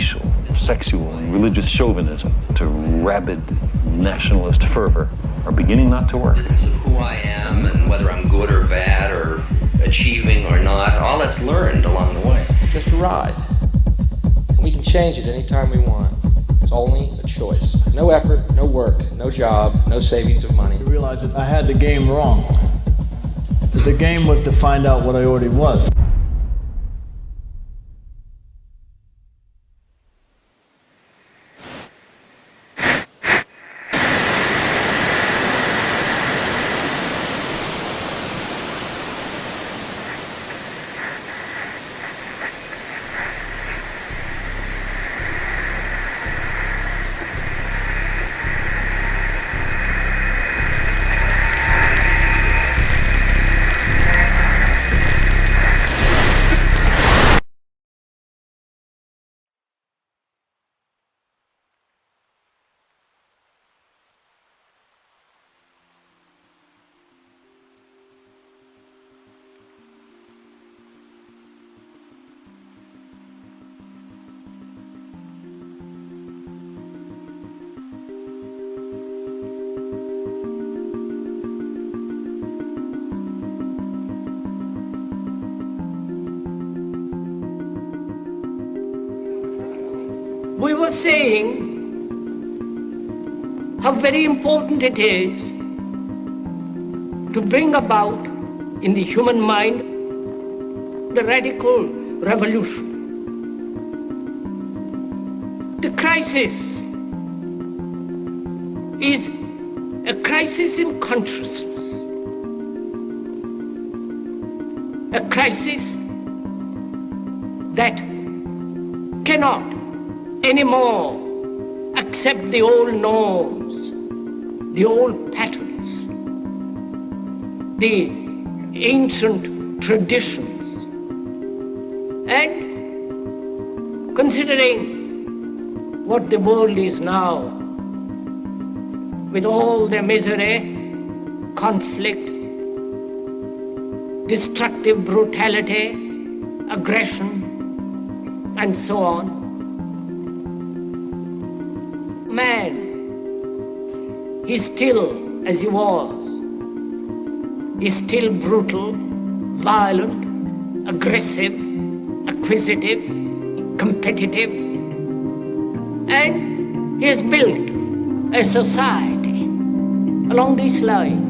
racial, sexual, and religious chauvinism to rabid nationalist fervor are beginning not to work. Business of who I am and whether I'm good or bad or achieving or not, all that's learned along the way. Just a ride. And we can change it anytime we want. It's only a choice. No effort, no work, no job, no savings of money. I realized that I had the game wrong. That the game was to find out what I already was. We were saying how very important it is to bring about in the human mind the radical revolution. The crisis is a crisis in consciousness, a crisis that cannot anymore accept the old norms, the old patterns, the ancient traditions. And considering what the world is now, with all the misery, conflict, destructive brutality, aggression, and so on, man is still as he was. He's still brutal, violent, aggressive, acquisitive, competitive, and he has built a society along these lines.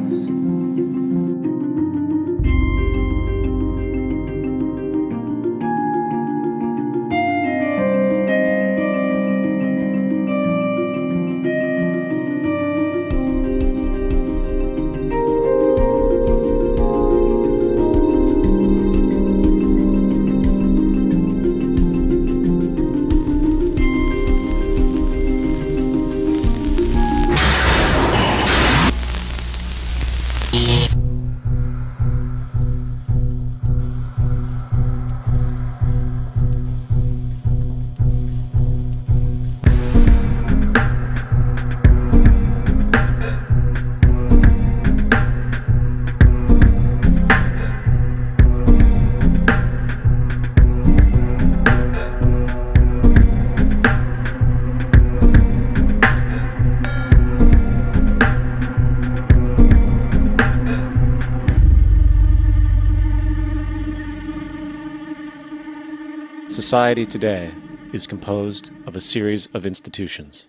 Society today is composed of a series of institutions.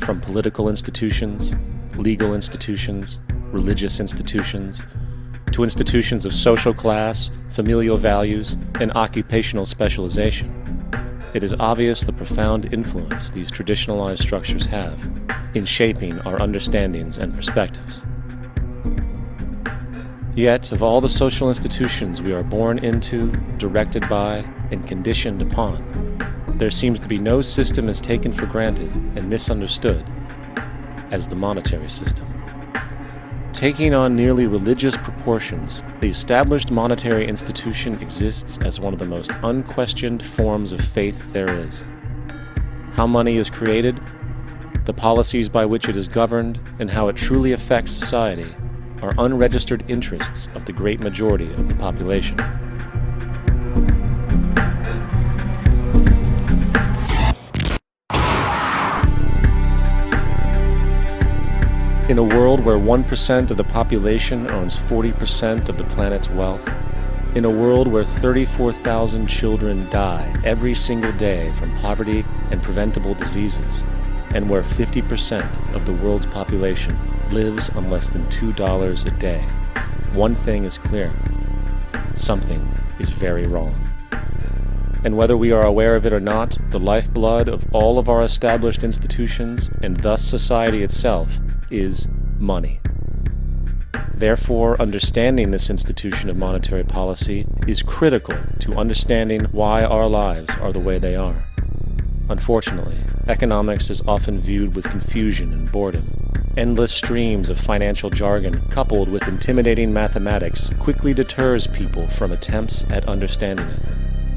From political institutions, legal institutions, religious institutions, to institutions of social class, familial values, and occupational specialization. It is obvious the profound influence these traditionalized structures have in shaping our understandings and perspectives. Yet, of all the social institutions we are born into, directed by, and conditioned upon, there seems to be no system as taken for granted and misunderstood as the monetary system. Taking on nearly religious proportions, the established monetary institution exists as one of the most unquestioned forms of faith there is. How money is created, the policies by which it is governed, and how it truly affects society are unregistered interests of the great majority of the population. In a world where 1% of the population owns 40% of the planet's wealth, in a world where 34,000 children die every single day from poverty and preventable diseases, and where 50% of the world's population lives on less than $2 a day, one thing is clear: something is very wrong. And whether we are aware of it or not, the lifeblood of all of our established institutions, and thus society itself, is money. Therefore, understanding this institution of monetary policy is critical to understanding why our lives are the way they are. Unfortunately, economics is often viewed with confusion and boredom. Endless streams of financial jargon coupled with intimidating mathematics quickly deters people from attempts at understanding it.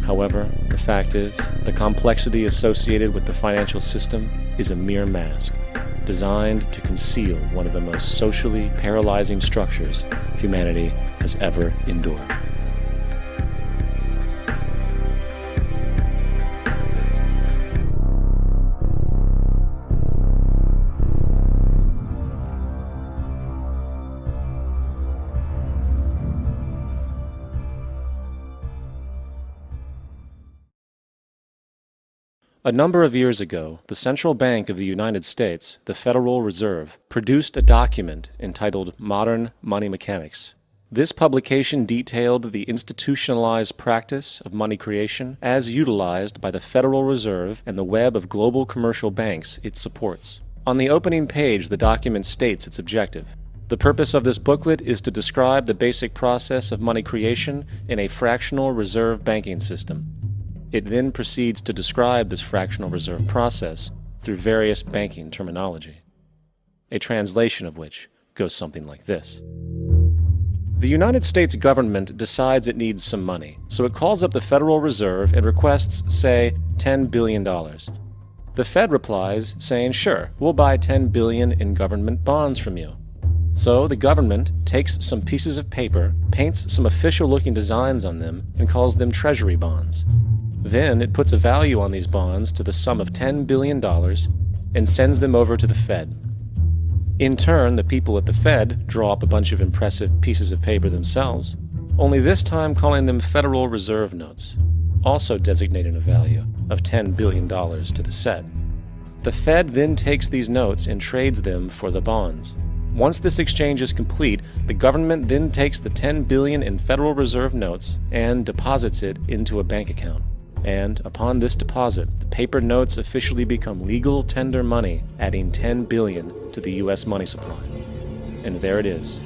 However, the fact is, the complexity associated with the financial system is a mere mask, designed to conceal one of the most socially paralyzing structures humanity has ever endured. A number of years ago, the Central Bank of the United States, the Federal Reserve, produced a document entitled Modern Money Mechanics. This publication detailed the institutionalized practice of money creation as utilized by the Federal Reserve and the web of global commercial banks it supports. On the opening page, the document states its objective. The purpose of this booklet is to describe the basic process of money creation in a fractional reserve banking system. It then proceeds to describe this fractional reserve process through various banking terminology, a translation of which goes something like this. The United States government decides it needs some money, so it calls up the Federal Reserve and requests, say, $10 billion. The Fed replies saying, sure, we'll buy $10 billion in government bonds from you. So the government takes some pieces of paper, paints some official-looking designs on them, and calls them treasury bonds. Then it puts a value on these bonds to the sum of $10 billion and sends them over to the Fed. In turn, the people at the Fed draw up a bunch of impressive pieces of paper themselves, only this time calling them Federal Reserve notes, also designating a value of $10 billion to the set. The Fed then takes these notes and trades them for the bonds. Once this exchange is complete, the government then takes the $10 billion in Federal Reserve notes and deposits it into a bank account. And upon this deposit, the paper notes officially become legal tender money, adding $10 billion to the U.S. money supply. And there it is.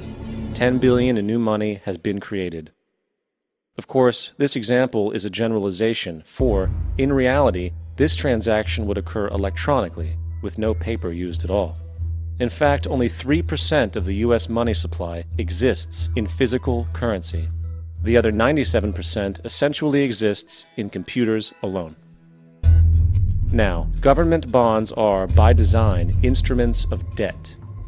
$10 billion in new money has been created. Of course, this example is a generalization, for, in reality, this transaction would occur electronically, with no paper used at all. In fact, only 3% of the U.S. money supply exists in physical currency. The other 97% essentially exists in computers alone. Now, government bonds are, by design, instruments of debt,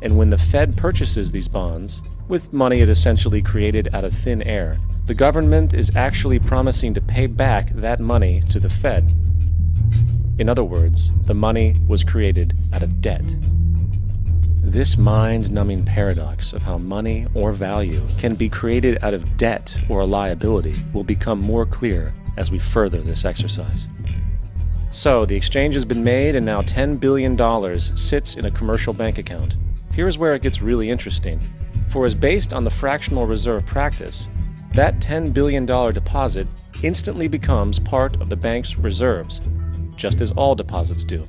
and when the Fed purchases these bonds, with money it essentially created out of thin air, the government is actually promising to pay back that money to the Fed. In other words, the money was created out of debt. This mind-numbing paradox of how money or value can be created out of debt or a liability will become more clear as we further this exercise. So, the exchange has been made and now $10 billion sits in a commercial bank account. Here's where it gets really interesting. For as based on the fractional reserve practice, that $10 billion deposit instantly becomes part of the bank's reserves, just as all deposits do.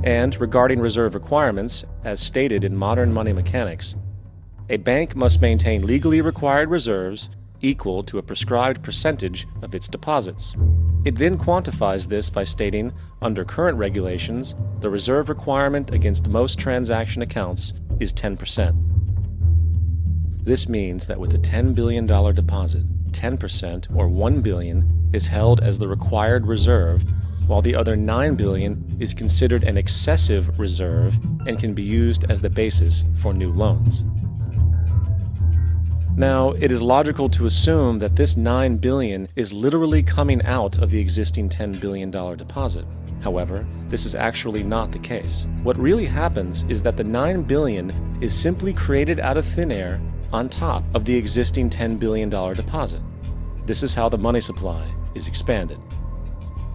And regarding reserve requirements, as stated in modern money mechanics, a bank must maintain legally required reserves equal to a prescribed percentage of its deposits. It then quantifies this by stating, under current regulations, the reserve requirement against most transaction accounts is 10%. This means that with a $10 billion deposit, 10% or $1 billion is held as the required reserve, while the other $9 billion is considered an excessive reserve and can be used as the basis for new loans. Now, it is logical to assume that this $9 billion is literally coming out of the existing $10 billion deposit. However, this is actually not the case. What really happens is that the 9 billion is simply created out of thin air on top of the existing $10 billion deposit. This is how the money supply is expanded.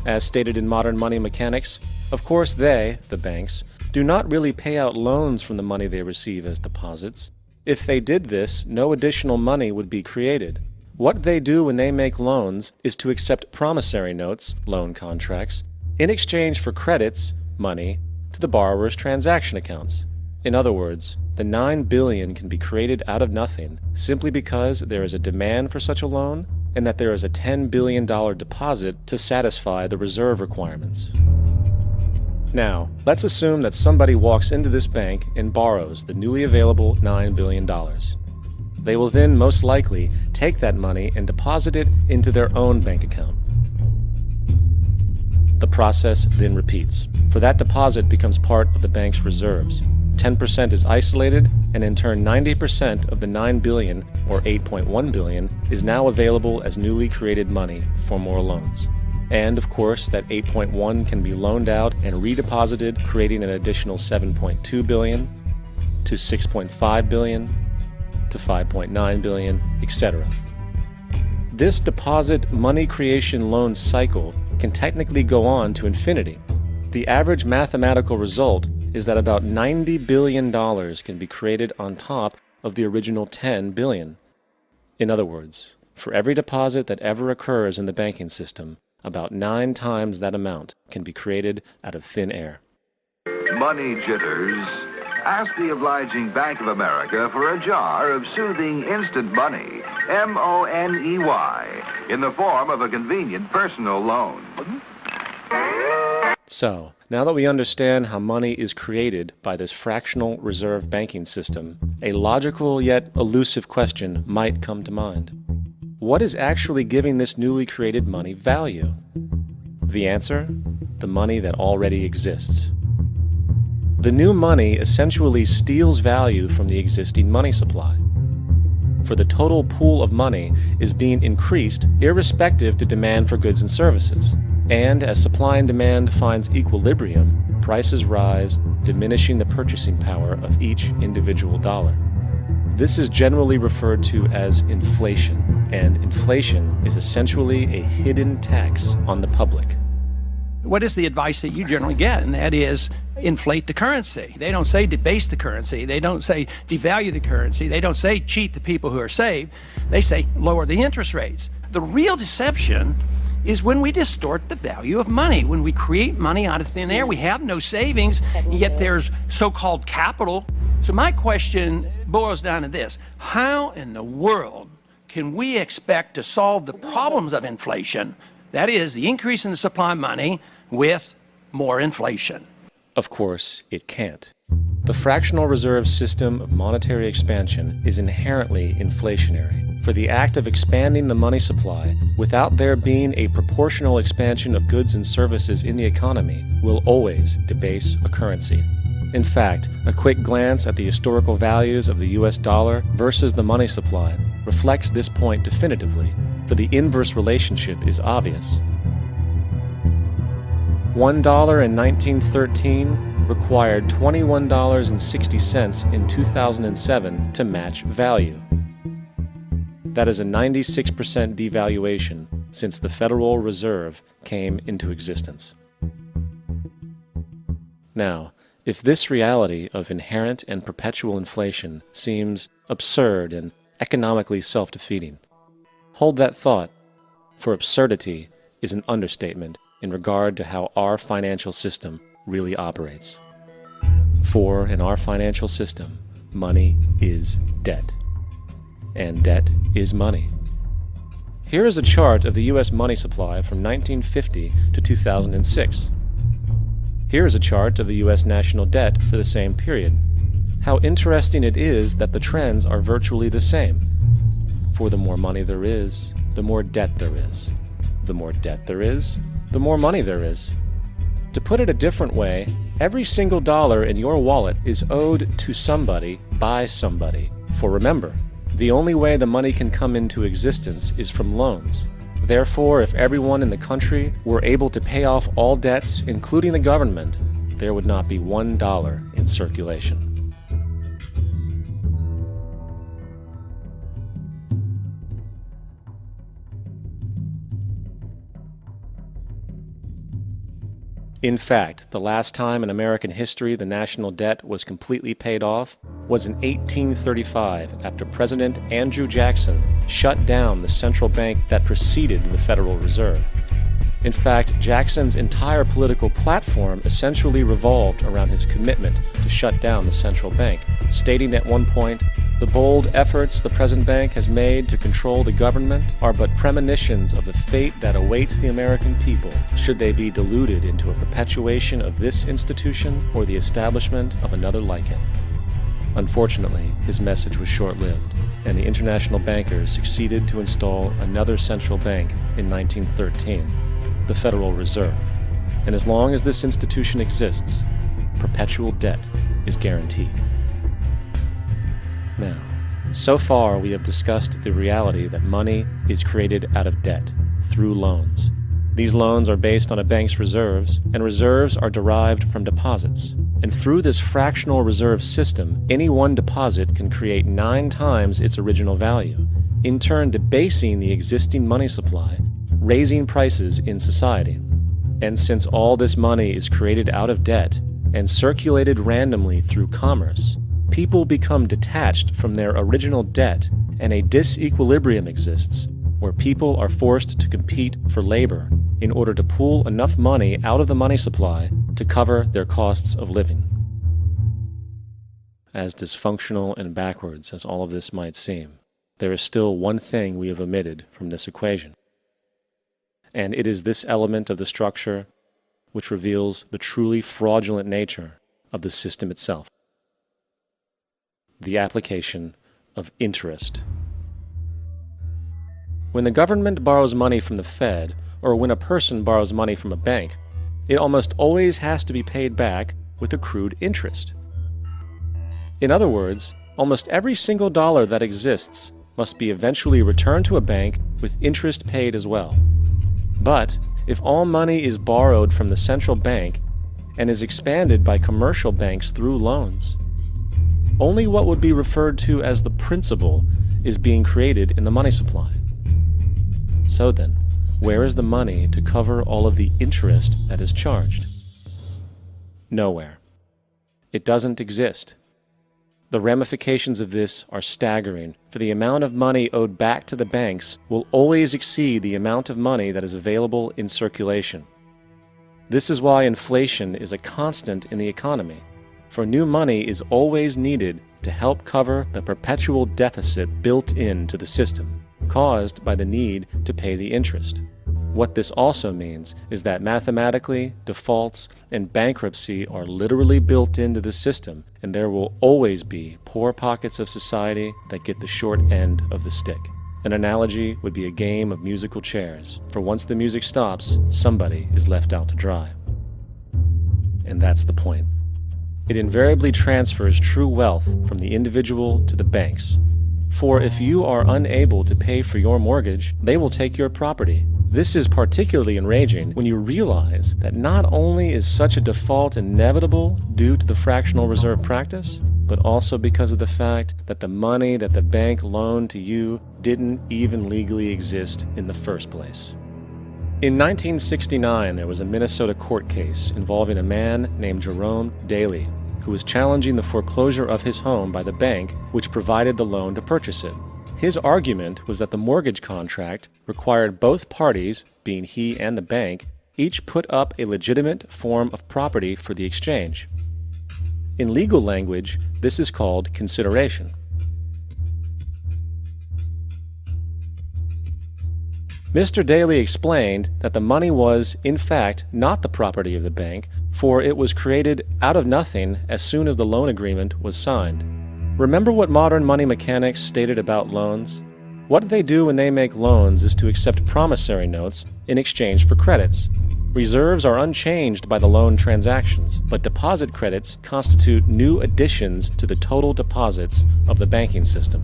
As stated in modern money mechanics, of course they, the banks, do not really pay out loans from the money they receive as deposits. If they did this, no additional money would be created. What they do when they make loans is to accept promissory notes, loan contracts, in exchange for credits, money, to the borrower's transaction accounts. In other words, the 9 billion can be created out of nothing simply because there is a demand for such a loan and that there is a $10 billion deposit to satisfy the reserve requirements. Now, let's assume that somebody walks into this bank and borrows the newly available $9 billion. They will then most likely take that money and deposit it into their own bank account. The process then repeats, for that deposit becomes part of the bank's reserves. 10% is isolated, and in turn 90% of the 9 billion, or 8.1 billion, is now available as newly created money for more loans. And of course, that 8.1 can be loaned out and redeposited, creating an additional 7.2 billion, to 6.5 billion, to 5.9 billion, etc. This deposit money creation loan cycle can technically go on to infinity. The average mathematical result is that about $90 billion can be created on top of the original 10 billion. In other words, for every deposit that ever occurs in the banking system, about 9 times that amount can be created out of thin air. Money jitters. Ask the obliging Bank of America for a jar of soothing instant money, M-O-N-E-Y, in the form of a convenient personal loan. So, now that we understand how money is created by this fractional reserve banking system, a logical yet elusive question might come to mind. What is actually giving this newly created money value? The answer? The money that already exists. The new money essentially steals value from the existing money supply. For the total pool of money is being increased irrespective to demand for goods and services. And as supply and demand finds equilibrium, prices rise, diminishing the purchasing power of each individual dollar. This is generally referred to as inflation, and inflation is essentially a hidden tax on the public. What is the advice that you generally get? And that is, inflate the currency. They don't say debase the currency. They don't say devalue the currency. They don't say cheat the people who are saved. They say lower the interest rates. The real deception is when we distort the value of money. When we create money out of thin air, we have no savings, and yet there's so-called capital. So my question boils down to this: how in the world can we expect to solve the problems of inflation, that is, the increase in the supply of money, with more inflation? Of course, it can't. The fractional reserve system of monetary expansion is inherently inflationary. For the act of expanding the money supply, without there being a proportional expansion of goods and services in the economy, will always debase a currency. In fact, a quick glance at the historical values of the US dollar versus the money supply reflects this point definitively, for the inverse relationship is obvious. $1 in 1913 required $21.60 in 2007 to match value. That is a 96% devaluation since the Federal Reserve came into existence. Now, if this reality of inherent and perpetual inflation seems absurd and economically self-defeating, hold that thought, for absurdity is an understatement in regard to how our financial system really operates. For in our financial system, money is debt. And debt is money. Here is a chart of the U.S. money supply from 1950 to 2006. Here is a chart of the U.S. national debt for the same period. How interesting it is that the trends are virtually the same. For the more money there is, the more debt there is. The more debt there is, the more money there is. To put it a different way, every single dollar in your wallet is owed to somebody by somebody. For remember, the only way the money can come into existence is from loans. Therefore, if everyone in the country were able to pay off all debts, including the government, there would not be $1 in circulation. In fact, the last time in American history the national debt was completely paid off was in 1835, after President Andrew Jackson shut down the central bank that preceded the Federal Reserve. In fact, Jackson's entire political platform essentially revolved around his commitment to shut down the central bank, stating at one point, "The bold efforts the present bank has made to control the government are but premonitions of the fate that awaits the American people should they be deluded into a perpetuation of this institution or the establishment of another like it." Unfortunately, his message was short-lived, and the international bankers succeeded to install another central bank in 1913, the Federal Reserve. And as long as this institution exists, perpetual debt is guaranteed. Now, so far we have discussed the reality that money is created out of debt, through loans. These loans are based on a bank's reserves, and reserves are derived from deposits. And through this fractional reserve system, any one deposit can create 9 times its original value, in turn debasing the existing money supply, raising prices in society. And since all this money is created out of debt and circulated randomly through commerce, people become detached from their original debt, and a disequilibrium exists, where people are forced to compete for labor in order to pull enough money out of the money supply to cover their costs of living. As dysfunctional and backwards as all of this might seem, there is still one thing we have omitted from this equation. And it is this element of the structure which reveals the truly fraudulent nature of the system itself: the application of interest. When the government borrows money from the Fed, or when a person borrows money from a bank, it almost always has to be paid back with accrued interest. In other words, almost every single dollar that exists must be eventually returned to a bank with interest paid as well. But if all money is borrowed from the central bank and is expanded by commercial banks through loans, only what would be referred to as the principal is being created in the money supply. So then, where is the money to cover all of the interest that is charged? Nowhere. It doesn't exist. The ramifications of this are staggering, for the amount of money owed back to the banks will always exceed the amount of money that is available in circulation. This is why inflation is a constant in the economy, for new money is always needed to help cover the perpetual deficit built into the system, caused by the need to pay the interest. What this also means is that mathematically, defaults and bankruptcy are literally built into the system, and there will always be poor pockets of society that get the short end of the stick. An analogy would be a game of musical chairs, for once the music stops, somebody is left out to dry. And that's the point. It invariably transfers true wealth from the individual to the banks. For if you are unable to pay for your mortgage, they will take your property. This is particularly enraging when you realize that not only is such a default inevitable due to the fractional reserve practice, but also because of the fact that the money that the bank loaned to you didn't even legally exist in the first place. In 1969, there was a Minnesota court case involving a man named Jerome Daly, who was challenging the foreclosure of his home by the bank which provided the loan to purchase it. His argument was that the mortgage contract required both parties, being he and the bank, each put up a legitimate form of property for the exchange. In legal language, this is called consideration. Mr. Daly explained that the money was, in fact, not the property of the bank, for it was created out of nothing as soon as the loan agreement was signed. Remember what modern money mechanics stated about loans? What they do when they make loans is to accept promissory notes in exchange for credits. Reserves are unchanged by the loan transactions, but deposit credits constitute new additions to the total deposits of the banking system.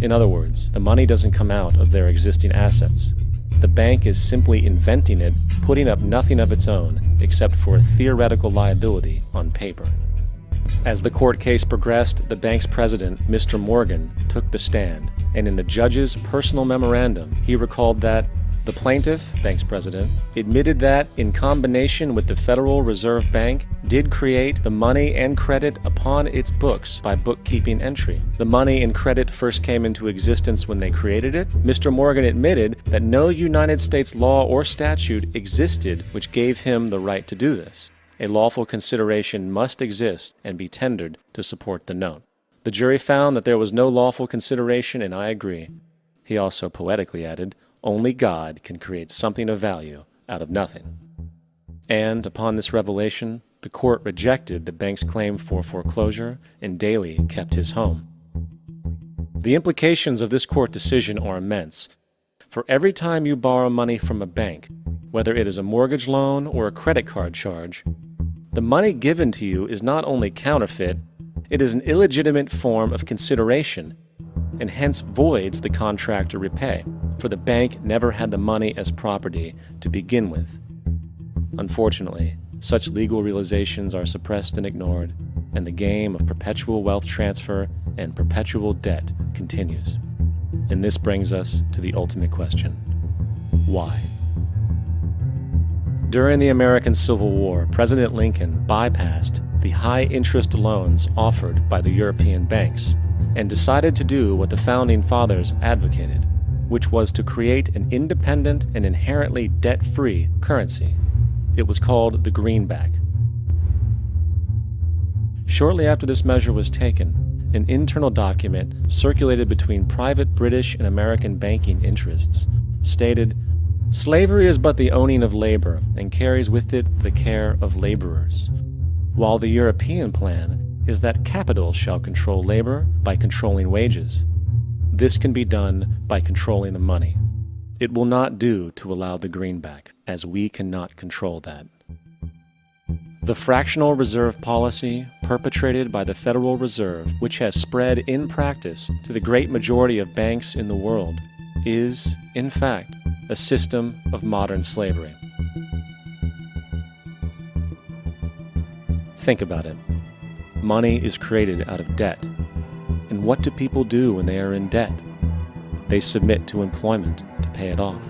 In other words, the money doesn't come out of their existing assets. The bank is simply inventing it, putting up nothing of its own, except for a theoretical liability on paper. As the court case progressed, the bank's president, Mr. Morgan, took the stand, and in the judge's personal memorandum, he recalled that the plaintiff, bank's president, admitted that, in combination with the Federal Reserve Bank, did create the money and credit upon its books by bookkeeping entry. The money and credit first came into existence when they created it. Mr. Morgan admitted that no United States law or statute existed which gave him the right to do this. A lawful consideration must exist and be tendered to support the note. The jury found that there was no lawful consideration, and I agree. He also poetically added, "Only God can create something of value out of nothing." And upon this revelation, the court rejected the bank's claim for foreclosure, and Daly kept his home. The implications of this court decision are immense. For every time you borrow money from a bank, whether it is a mortgage loan or a credit card charge, the money given to you is not only counterfeit, it is an illegitimate form of consideration, and hence voids the contract to repay, for the bank never had the money as property to begin with. Unfortunately, such legal realizations are suppressed and ignored, and the game of perpetual wealth transfer and perpetual debt continues. And this brings us to the ultimate question: why? During the American Civil War, President Lincoln bypassed the high-interest loans offered by the European banks and decided to do what the Founding Fathers advocated, which was to create an independent and inherently debt-free currency. It was called the greenback. Shortly after this measure was taken, an internal document circulated between private British and American banking interests stated, "Slavery is but the owning of labor, and carries with it the care of laborers, while the European plan is that capital shall control labor by controlling wages. This can be done by controlling the money. It will not do to allow the greenback, as we cannot control that." The fractional reserve policy perpetrated by the Federal Reserve, which has spread in practice to the great majority of banks in the world, is, in fact, a system of modern slavery. Think about it. Money is created out of debt. And what do people do when they are in debt? They submit to employment to pay it off.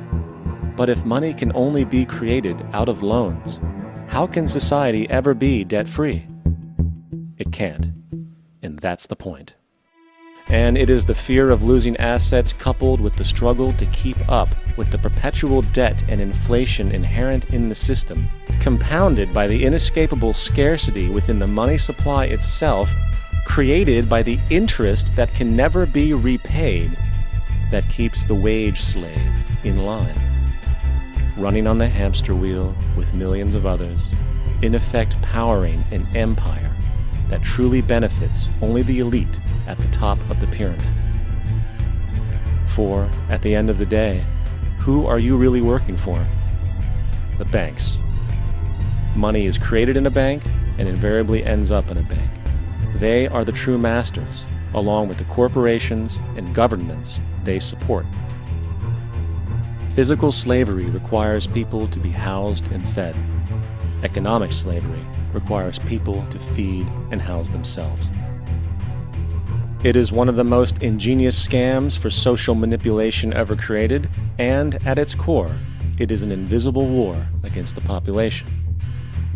But if money can only be created out of loans, how can society ever be debt-free? It can't. And that's the point. And it is the fear of losing assets coupled with the struggle to keep up with the perpetual debt and inflation inherent in the system, compounded by the inescapable scarcity within the money supply itself, created by the interest that can never be repaid, that keeps the wage slave in line, running on the hamster wheel with millions of others, in effect powering an empire that truly benefits only the elite at the top of the pyramid. For, at the end of the day, who are you really working for? The banks. Money is created in a bank and invariably ends up in a bank. They are the true masters, along with the corporations and governments they support. Physical slavery requires people to be housed and fed. Economic slavery requires people to feed and house themselves. It is one of the most ingenious scams for social manipulation ever created, and at its core, it is an invisible war against the population.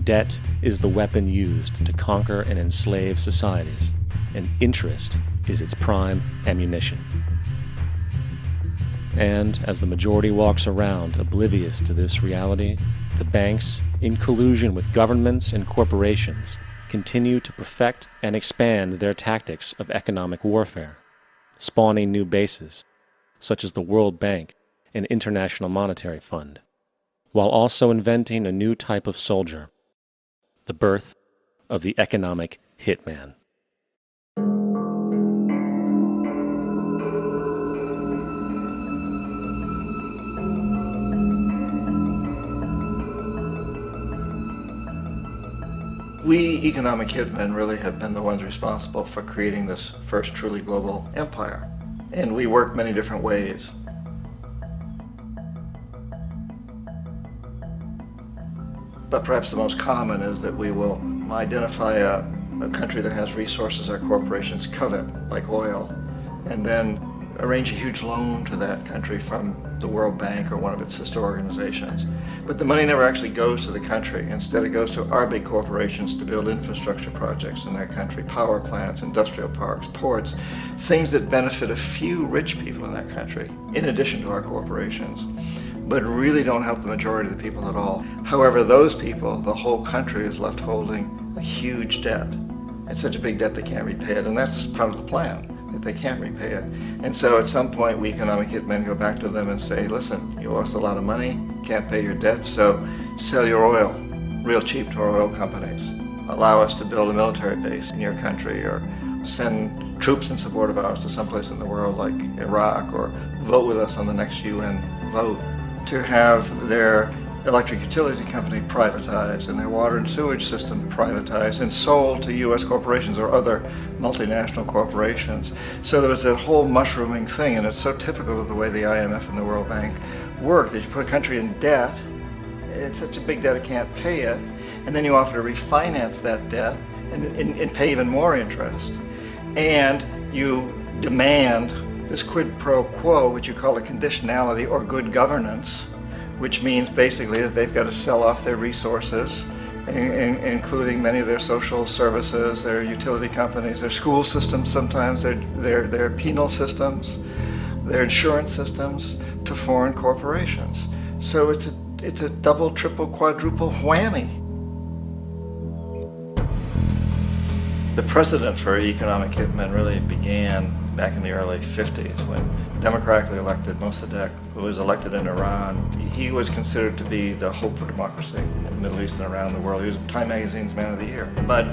Debt is the weapon used to conquer and enslave societies, and interest is its prime ammunition. And as the majority walks around oblivious to this reality, the banks, in collusion with governments and corporations, continue to perfect and expand their tactics of economic warfare, spawning new bases, such as the World Bank and International Monetary Fund, while also inventing a new type of soldier, the birth of the economic hitman. We economic hitmen really have been the ones responsible for creating this first truly global empire. And we work many different ways. But perhaps the most common is that we will identify a country that has resources our corporations covet, like oil, and then arrange a huge loan to that country from the World Bank or one of its sister organizations. But the money never actually goes to the country. Instead, it goes to our big corporations to build infrastructure projects in that country, power plants, industrial parks, ports, things that benefit a few rich people in that country, in addition to our corporations, but really don't help the majority of the people at all. However, those people, the whole country is left holding a huge debt. It's such a big debt they can't repay it, and that's part of the plan, that they can't repay it. And so at some point, we economic hitmen go back to them and say, listen, you owe us a lot of money, can't pay your debt, so sell your oil real cheap to our oil companies. Allow us to build a military base in your country, or send troops in support of ours to someplace in the world like Iraq, or vote with us on the next UN vote. To have their electric utility company privatized and their water and sewage system privatized and sold to U.S. corporations or other multinational corporations. So there was that whole mushrooming thing, and it's so typical of the way the IMF and the World Bank work, that you put a country in debt, it's such a big debt it can't pay it, and then you offer to refinance that debt and pay even more interest. And you demand this quid pro quo, which you call a conditionality or good governance, which means basically that they've got to sell off their resources, including many of their social services, their utility companies, their school systems sometimes, their penal systems, their insurance systems, to foreign corporations. So it's a double, triple, quadruple whammy. The precedent for economic hitmen really began back in the early 50s when democratically elected Mossadegh, who was elected in Iran, he was considered to be the hope for democracy in the Middle East and around the world. He was Time Magazine's Man of the Year. But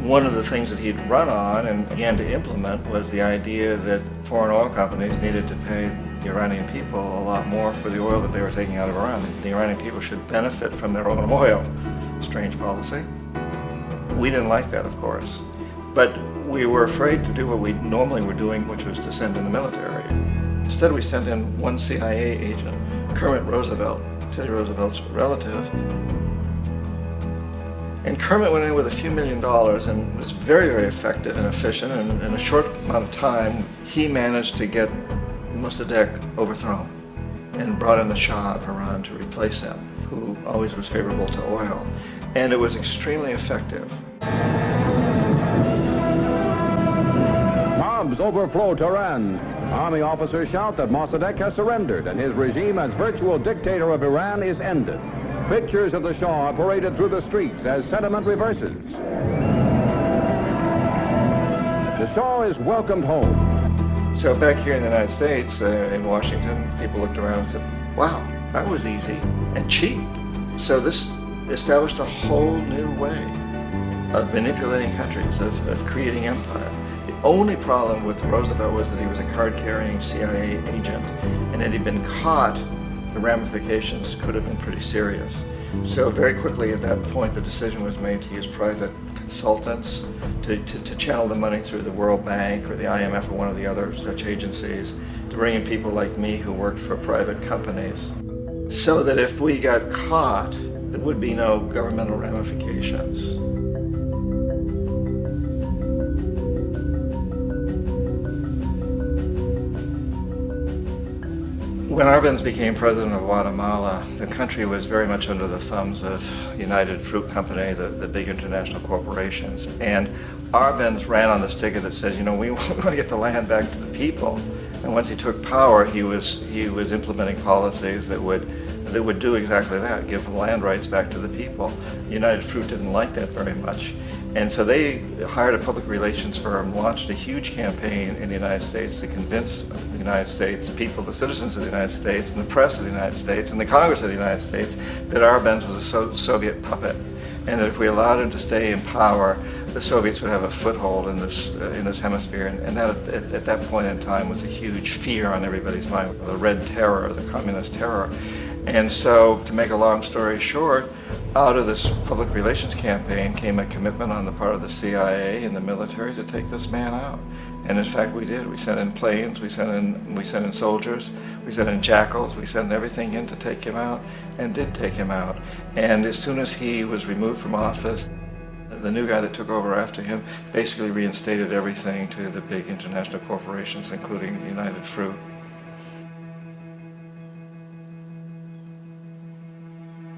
one of the things that he'd run on and began to implement was the idea that foreign oil companies needed to pay the Iranian people a lot more for the oil that they were taking out of Iran. The Iranian people should benefit from their own oil. Strange policy. We didn't like that, of course. But we were afraid to do what we normally were doing, which was to send in the military. Instead, we sent in one CIA agent, Kermit Roosevelt, Teddy Roosevelt's relative. And Kermit went in with a few $1 million and was very, very effective and efficient. And in a short amount of time, he managed to get Mossadegh overthrown and brought in the Shah of Iran to replace him, who always was favorable to oil. And it was extremely effective. Mobs overflow Tehran. Army officers shout that Mossadegh has surrendered and his regime as virtual dictator of Iran is ended. Pictures of the Shah are paraded through the streets as sentiment reverses. The Shah is welcomed home. So back here in the United States, in Washington, people looked around and said, wow, that was easy and cheap. So this established a whole new way of manipulating countries, of creating empire. The only problem with Roosevelt was that he was a card-carrying CIA agent, and had he been caught, the ramifications could have been pretty serious. So very quickly at that point, the decision was made to use private consultants to channel the money through the World Bank or the IMF or one of the other such agencies, to bring in people like me who worked for private companies, so that if we got caught, there would be no governmental ramifications. When Arbenz became president of Guatemala, the country was very much under the thumbs of United Fruit Company, the big international corporations. And Arbenz ran on this ticket that says, you know, we want to get the land back to the people. And once he took power, he was implementing policies that would do exactly that, give land rights back to the people. United Fruit didn't like that very much. And so they hired a public relations firm, launched a huge campaign in the United States to convince the United States people, the citizens of the United States, and the press of the United States, and the Congress of the United States, that Arbenz was a Soviet puppet, and that if we allowed him to stay in power, the Soviets would have a foothold in this hemisphere. And that, at that point in time, was a huge fear on everybody's mind, the Red Terror, the Communist Terror. And so, to make a long story short, Out of this public relations campaign came a commitment on the part of the CIA and the military to take this man out. And in fact, we did. We sent in planes, we sent in soldiers, we sent in jackals, we sent everything in to take him out, and did take him out. And as soon as he was removed from office, the new guy that took over after him basically reinstated everything to the big international corporations, including United Fruit.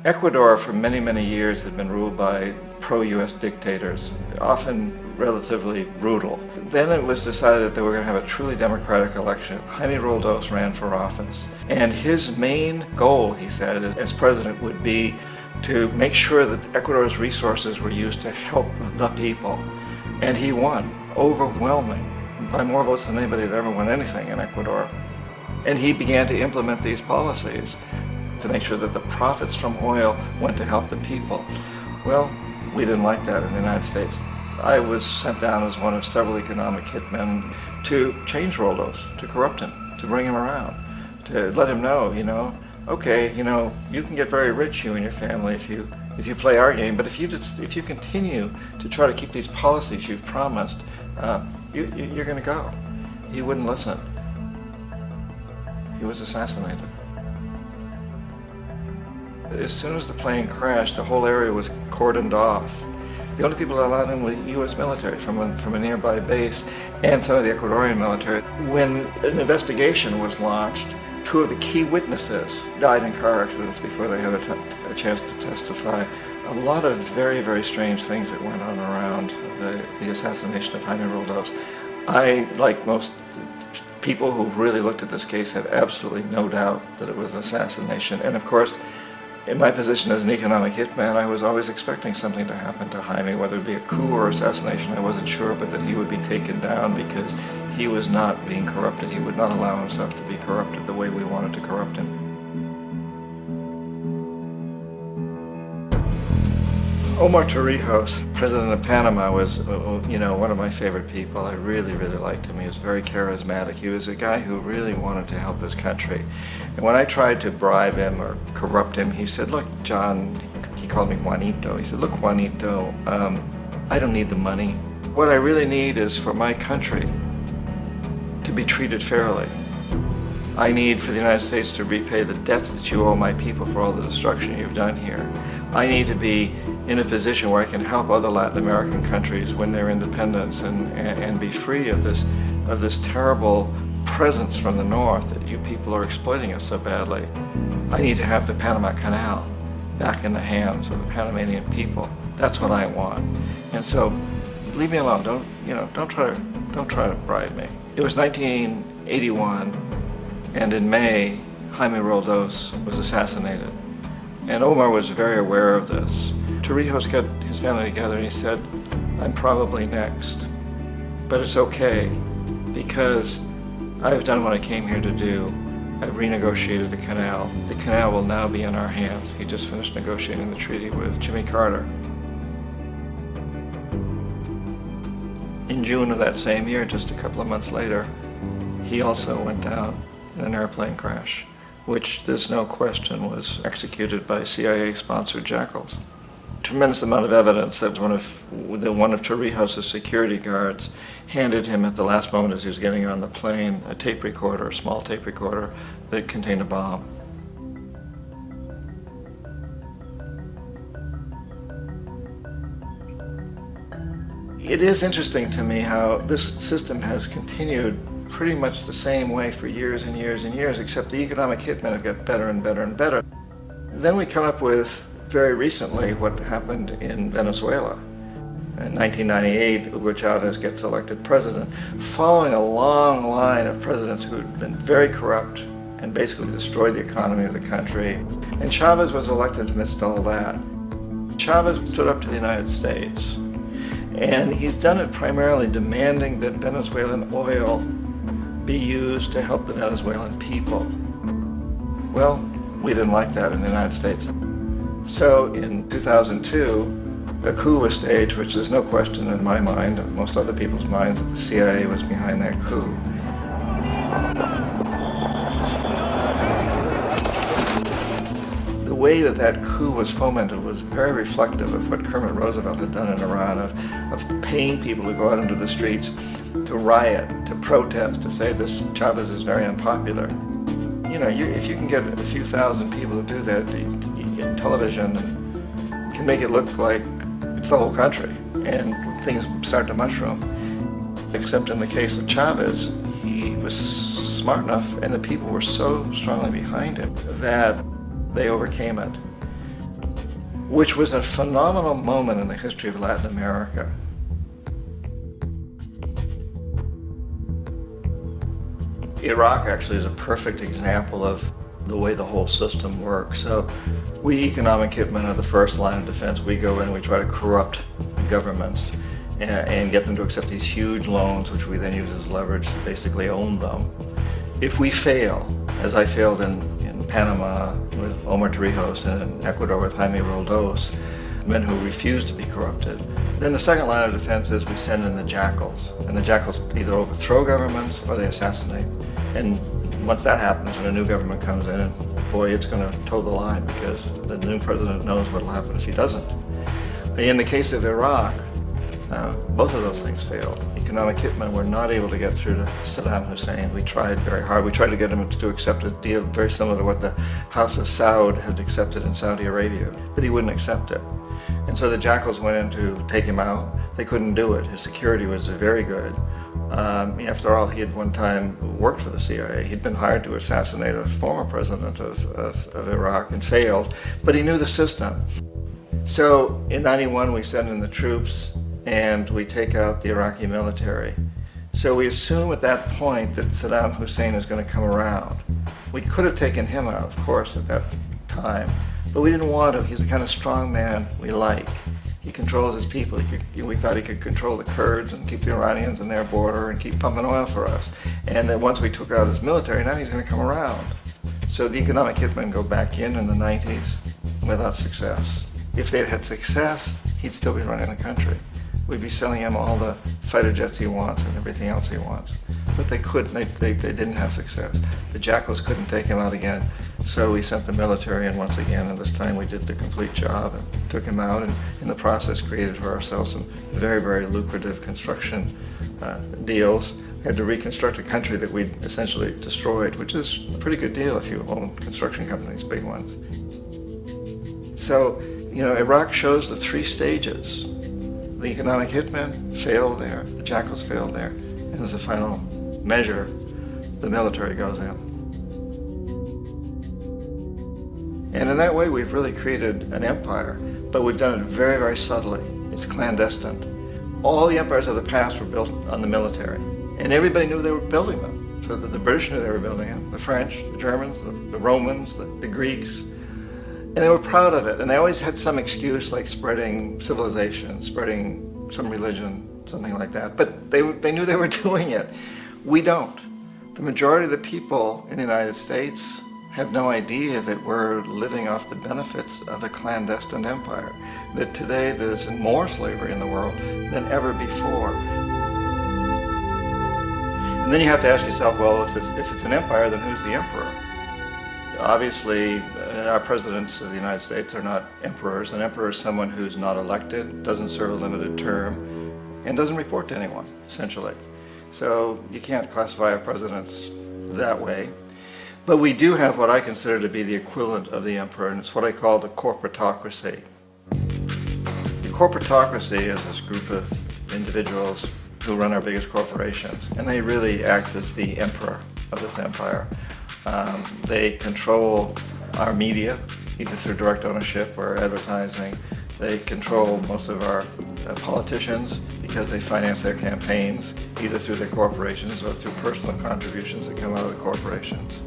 Ecuador for many, many years had been ruled by pro-US dictators, often relatively brutal. Then it was decided that they were going to have a truly democratic election. Jaime Roldos ran for office, and his main goal, he said, as president would be to make sure that Ecuador's resources were used to help the people. And he won, overwhelming, by more votes than anybody had ever won anything in Ecuador. And he began to implement these policies to make sure that the profits from oil went to help the people. Well, we didn't like that in the United States. I was sent down as one of several economic hitmen to change Roldos, to corrupt him, to bring him around, to let him know, okay, you can get very rich, you and your family, if you play our game, but if you continue to try to keep these policies you've promised, you're going to go. He wouldn't listen. He was assassinated. As soon as the plane crashed, the whole area was cordoned off. The only people allowed in were U.S. military from a nearby base and some of the Ecuadorian military. When an investigation was launched, two of the key witnesses died in car accidents before they had a chance to testify. A lot of very, very strange things that went on around the assassination of Jaime Roldos. I, like most people who've really looked at this case, have absolutely no doubt that it was an assassination. And of course, in my position as an economic hitman, I was always expecting something to happen to Jaime, whether it be a coup or assassination, I wasn't sure, but that he would be taken down because he was not being corrupted. He would not allow himself to be corrupted the way we wanted to corrupt him. Omar Torrijos, president of Panama, was one of my favorite people. I really, really liked him. He was very charismatic. He was a guy who really wanted to help his country. And when I tried to bribe him or corrupt him, he said, look, John, he called me Juanito. He said, look, Juanito, I don't need the money. What I really need is for my country to be treated fairly. I need for the United States to repay the debts that you owe my people for all the destruction you've done here. I need to be in a position where I can help other Latin American countries win their independence and be free of this terrible presence from the north that you people are exploiting us so badly. I need to have the Panama Canal back in the hands of the Panamanian people. That's what I want. And so, leave me alone. Don't try to bribe me. It was 1981, and in May, Jaime Roldos was assassinated. And Omar was very aware of this. Torrijos got his family together and he said, I'm probably next, but it's okay because I've done what I came here to do. I've renegotiated the canal. The canal will now be in our hands. He just finished negotiating the treaty with Jimmy Carter. In June of that same year, just a couple of months later, he also went down in an airplane crash, which there's no question was executed by CIA-sponsored jackals. Tremendous amount of evidence that one of Torrijos' security guards handed him at the last moment as he was getting on the plane a tape recorder, a small tape recorder that contained a bomb. It is interesting to me how this system has continued pretty much the same way for years and years and years, except the economic hitmen have got better and better and better. Then we come up with, very recently, what happened in Venezuela. In 1998, Hugo Chavez gets elected president, following a long line of presidents who had been very corrupt and basically destroyed the economy of the country. And Chavez was elected amidst all that. Chavez stood up to the United States, and he's done it primarily demanding that Venezuelan oil be used to help the Venezuelan people. Well, we didn't like that in the United States. So in 2002, a coup was staged, which there's no question in my mind, and most other people's minds, that the CIA was behind that coup. The way that that coup was fomented was very reflective of what Kermit Roosevelt had done in Iran, of paying people to go out into the streets to riot, to protest, to say this Chavez is very unpopular. You know, if you can get a few thousand people to do that, television can make it look like it's the whole country, and things start to mushroom. Except in the case of Chavez, he was smart enough, and the people were so strongly behind him that they overcame it, which was a phenomenal moment in the history of Latin America. Iraq actually is a perfect example of the way the whole system works. So we economic hitmen are the first line of defense. We go in and we try to corrupt governments and get them to accept these huge loans, which we then use as leverage to basically own them. If we fail, as I failed in Panama with Omar Torrijos and in Ecuador with Jaime Roldos, men who refused to be corrupted, then the second line of defense is we send in the jackals. And the jackals either overthrow governments or they assassinate. And once that happens and a new government comes in, boy, it's going to toe the line because the new president knows what will happen if he doesn't. In the case of Iraq, both of those things failed. Economic hitmen were not able to get through to Saddam Hussein. We tried very hard. We tried to get him to accept a deal very similar to what the House of Saud had accepted in Saudi Arabia, but he wouldn't accept it. And so the jackals went in to take him out. They couldn't do it. His security was very good. After all, he had one time worked for the CIA. He'd been hired to assassinate a former president of Iraq and failed, but he knew the system. So in '91 we send in the troops and we take out the Iraqi military. So we assume at that point that Saddam Hussein is going to come around. We could have taken him out, of course, at that time, but we didn't want him. He's the kind of strong man we like. He controls his people. We thought he could control the Kurds and keep the Iranians in their border and keep pumping oil for us. And that once we took out his military, now he's going to come around. So the economic hitmen go back in the 90s without success. If they'd had success, he'd still be running the country. We'd be selling him all the fighter jets he wants and everything else he wants. But they couldn't. They didn't have success. The jackals couldn't take him out again. So we sent the military in once again, and this time we did the complete job and took him out, and in the process created for ourselves some very, very lucrative construction deals. Had to reconstruct a country that we'd essentially destroyed, which is a pretty good deal if you own construction companies, big ones. So, you know, Iraq shows the three stages. The economic hitmen failed there, the jackals failed there, and as a final measure, the military goes in. And in that way, we've really created an empire, but we've done it very, very subtly. It's clandestine. All the empires of the past were built on the military, and everybody knew they were building them. So the British knew they were building them, the French, the Germans, the Romans, the Greeks, and they were proud of it. And they always had some excuse, like spreading civilization, spreading some religion, something like that. But they knew they were doing it. We don't. The majority of the people in the United States have no idea that we're living off the benefits of a clandestine empire, that today there's more slavery in the world than ever before. And then you have to ask yourself, well, if it's an empire, then who's the emperor? Obviously, our presidents of the United States are not emperors. An emperor is someone who's not elected, doesn't serve a limited term, and doesn't report to anyone, essentially. So you can't classify our presidents that way. But we do have what I consider to be the equivalent of the emperor, and it's what I call the corporatocracy. The corporatocracy is this group of individuals who run our biggest corporations, and they really act as the emperor of this empire. They control our media, either through direct ownership or advertising. They control most of our politicians because they finance their campaigns, either through their corporations or through personal contributions that come out of the corporations.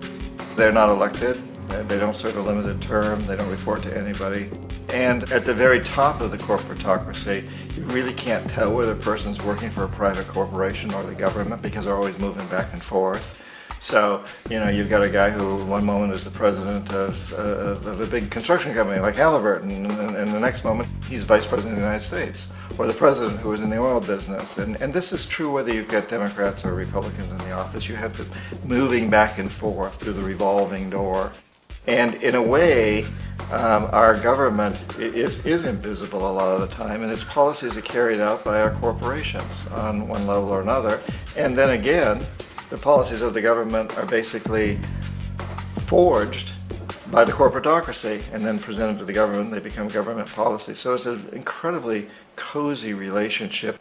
They're not elected, they don't serve a limited term, they don't report to anybody. And at the very top of the corporatocracy, you really can't tell whether a person's working for a private corporation or the government because they're always moving back and forth. So, you know, you've got a guy who one moment is the president of a big construction company like Halliburton, and the next moment he's vice president of the United States, or the president who is in the oil business. And this is true whether you've got Democrats or Republicans in the office. You have them moving back and forth through the revolving door. And in a way, our government is invisible a lot of the time, and its policies are carried out by our corporations on one level or another. And then again, the policies of the government are basically forged by the corporatocracy and then presented to the government. They become government policy. So it's an incredibly cozy relationship.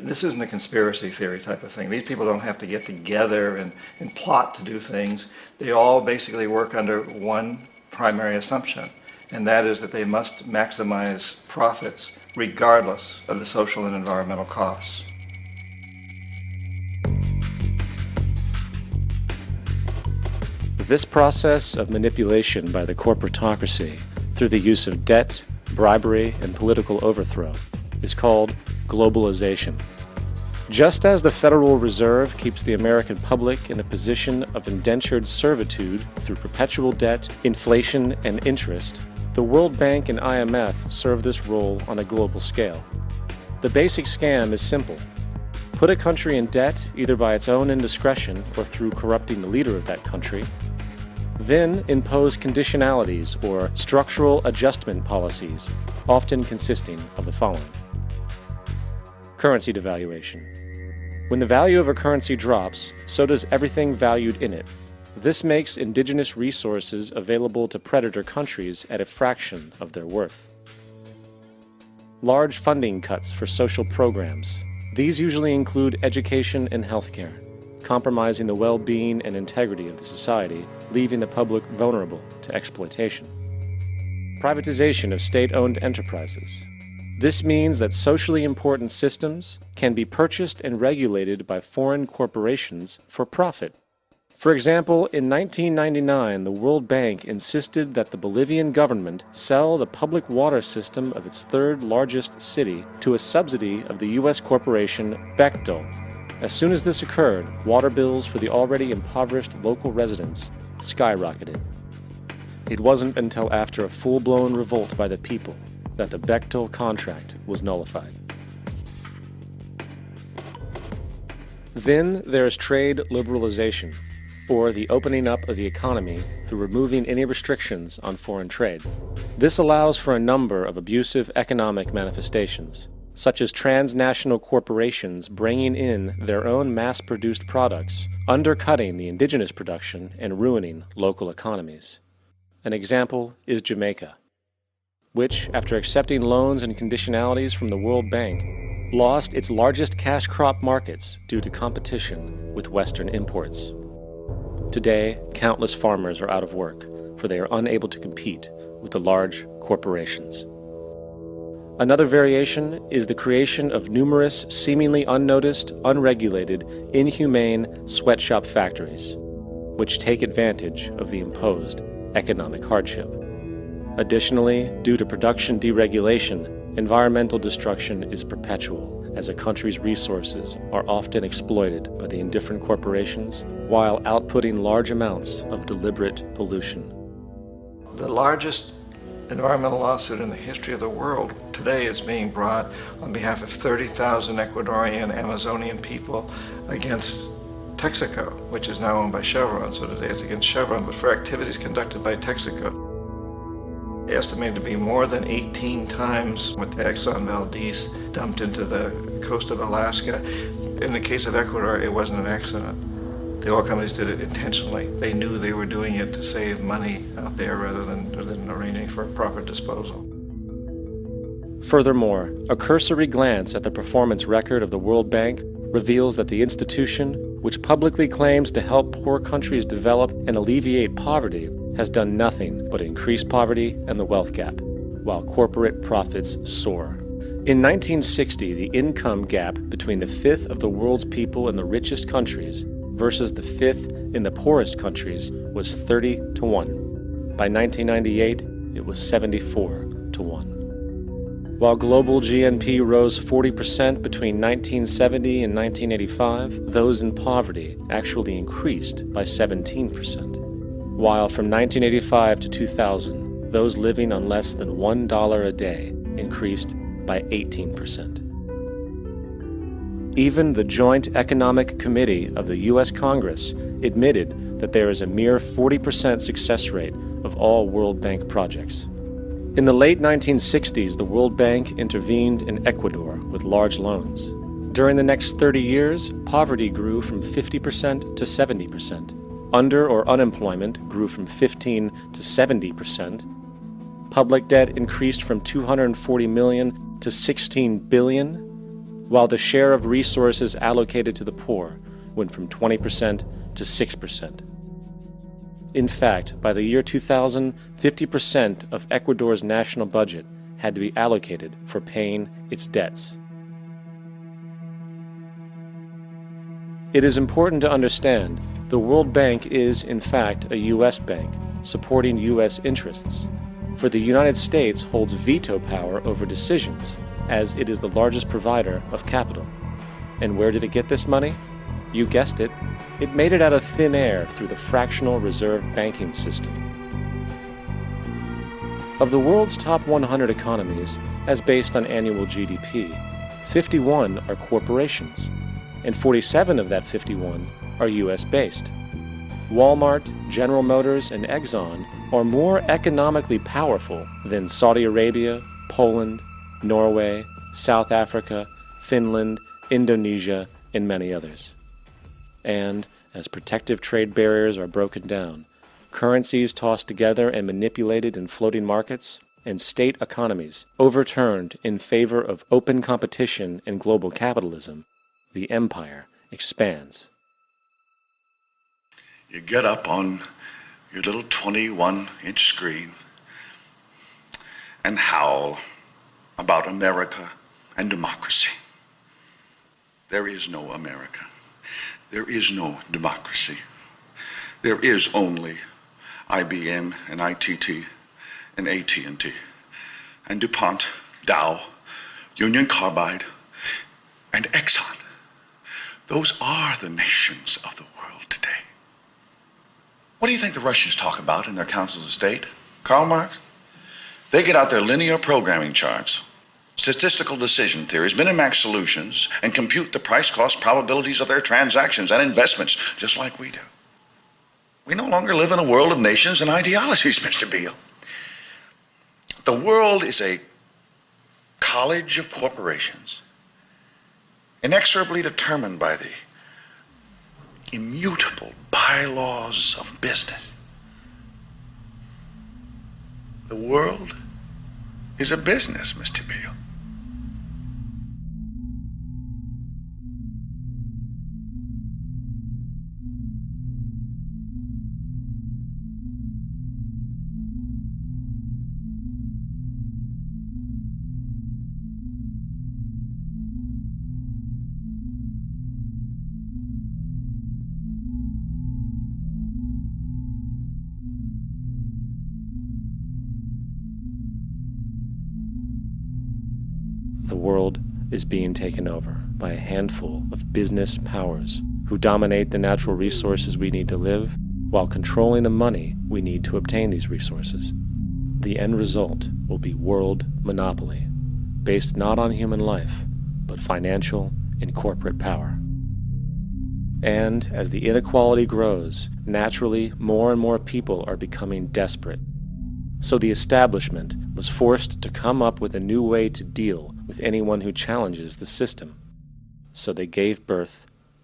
This isn't a conspiracy theory type of thing. These people don't have to get together and plot to do things. They all basically work under one primary assumption, and that is that they must maximize profits regardless of the social and environmental costs. This process of manipulation by the corporatocracy through the use of debt, bribery, and political overthrow is called globalization. Just as the Federal Reserve keeps the American public in a position of indentured servitude through perpetual debt, inflation, and interest, the World Bank and IMF serve this role on a global scale. The basic scam is simple. Put a country in debt either by its own indiscretion or through corrupting the leader of that country, then impose conditionalities or structural adjustment policies, often consisting of the following. Currency devaluation. When the value of a currency drops, so does everything valued in it. This makes indigenous resources available to predator countries at a fraction of their worth. Large funding cuts for social programs. These usually include education and healthcare, compromising the well-being and integrity of the society, leaving the public vulnerable to exploitation. Privatization of state-owned enterprises. This means that socially important systems can be purchased and regulated by foreign corporations for profit. For example, in 1999, the World Bank insisted that the Bolivian government sell the public water system of its third largest city to a subsidy of the U.S. corporation Bechtel. As soon as this occurred, water bills for the already impoverished local residents skyrocketed. It wasn't until after a full-blown revolt by the people that the Bechtel contract was nullified. Then there is trade liberalization, or the opening up of the economy through removing any restrictions on foreign trade. This allows for a number of abusive economic manifestations, such as transnational corporations bringing in their own mass-produced products, undercutting the indigenous production and ruining local economies. An example is Jamaica, which, after accepting loans and conditionalities from the World Bank, lost its largest cash crop markets due to competition with Western imports. Today, countless farmers are out of work, for they are unable to compete with the large corporations. Another variation is the creation of numerous, seemingly unnoticed, unregulated, inhumane sweatshop factories, which take advantage of the imposed economic hardship. Additionally, due to production deregulation, environmental destruction is perpetual, as a country's resources are often exploited by the indifferent corporations while outputting large amounts of deliberate pollution. The largest environmental lawsuit in the history of the world today is being brought on behalf of 30,000 Ecuadorian Amazonian people against Texaco, which is now owned by Chevron. So today it's against Chevron, but for activities conducted by Texaco. Estimated to be more than 18 times what the Exxon Valdez dumped into the coast of Alaska. In the case of Ecuador, it wasn't an accident. The oil companies did it intentionally. They knew they were doing it to save money out there rather than arranging for proper disposal. Furthermore, a cursory glance at the performance record of the World Bank reveals that the institution, which publicly claims to help poor countries develop and alleviate poverty, has done nothing but increase poverty and the wealth gap, while corporate profits soar. In 1960, the income gap between the fifth of the world's people in the richest countries versus the fifth in the poorest countries was 30 to 1. By 1998, it was 74 to 1. While global GNP rose 40% between 1970 and 1985, those in poverty actually increased by 17%. While from 1985 to 2000, those living on less than $1 a day increased by 18%. Even the Joint Economic Committee of the U.S. Congress admitted that there is a mere 40% success rate of all World Bank projects. In the late 1960s, the World Bank intervened in Ecuador with large loans. During the next 30 years, poverty grew from 50% to 70%. Under or unemployment grew from 15 to 70%. Public debt increased from 240 million to 16 billion, while the share of resources allocated to the poor went from 20% to 6%. In fact, by the year 2000, 50% of Ecuador's national budget had to be allocated for paying its debts. It is important to understand the World Bank is, in fact, a U.S. bank, supporting U.S. interests. For the United States holds veto power over decisions, as it is the largest provider of capital. And where did it get this money? You guessed it, it made it out of thin air through the fractional reserve banking system. Of the world's top 100 economies, as based on annual GDP, 51 are corporations, and 47 of that 51 are U.S.-based. Walmart, General Motors, and Exxon are more economically powerful than Saudi Arabia, Poland, Norway, South Africa, Finland, Indonesia, and many others. And as protective trade barriers are broken down, currencies tossed together and manipulated in floating markets, and state economies overturned in favor of open competition and global capitalism, the empire expands. You get up on your little 21-inch screen and howl about America and democracy. There is no America. There is no democracy. There is only IBM and ITT and AT&T and DuPont, Dow, Union Carbide, and Exxon. Those are the nations of the world today. What do you think the Russians talk about in their councils of state? Karl Marx? They get out their linear programming charts, statistical decision theories, minimax solutions, and compute the price-cost probabilities of their transactions and investments, just like we do. We no longer live in a world of nations and ideologies, Mr. Beale. The world is a college of corporations, inexorably determined by the immutable bylaws of business. The world is a business, Mr. Beale. The world is being taken over by a handful of business powers who dominate the natural resources we need to live while controlling the money we need to obtain these resources. The end result will be world monopoly, based not on human life, but financial and corporate power. And as the inequality grows, naturally more and more people are becoming desperate. So the establishment was forced to come up with a new way to deal with anyone who challenges the system. So they gave birth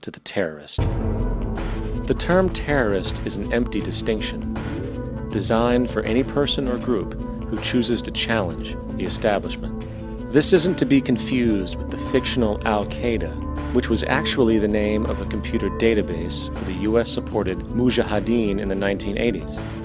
to the terrorist. The term terrorist is an empty distinction, designed for any person or group who chooses to challenge the establishment. This isn't to be confused with the fictional Al-Qaeda, which was actually the name of a computer database for the US-supported Mujahideen in the 1980s.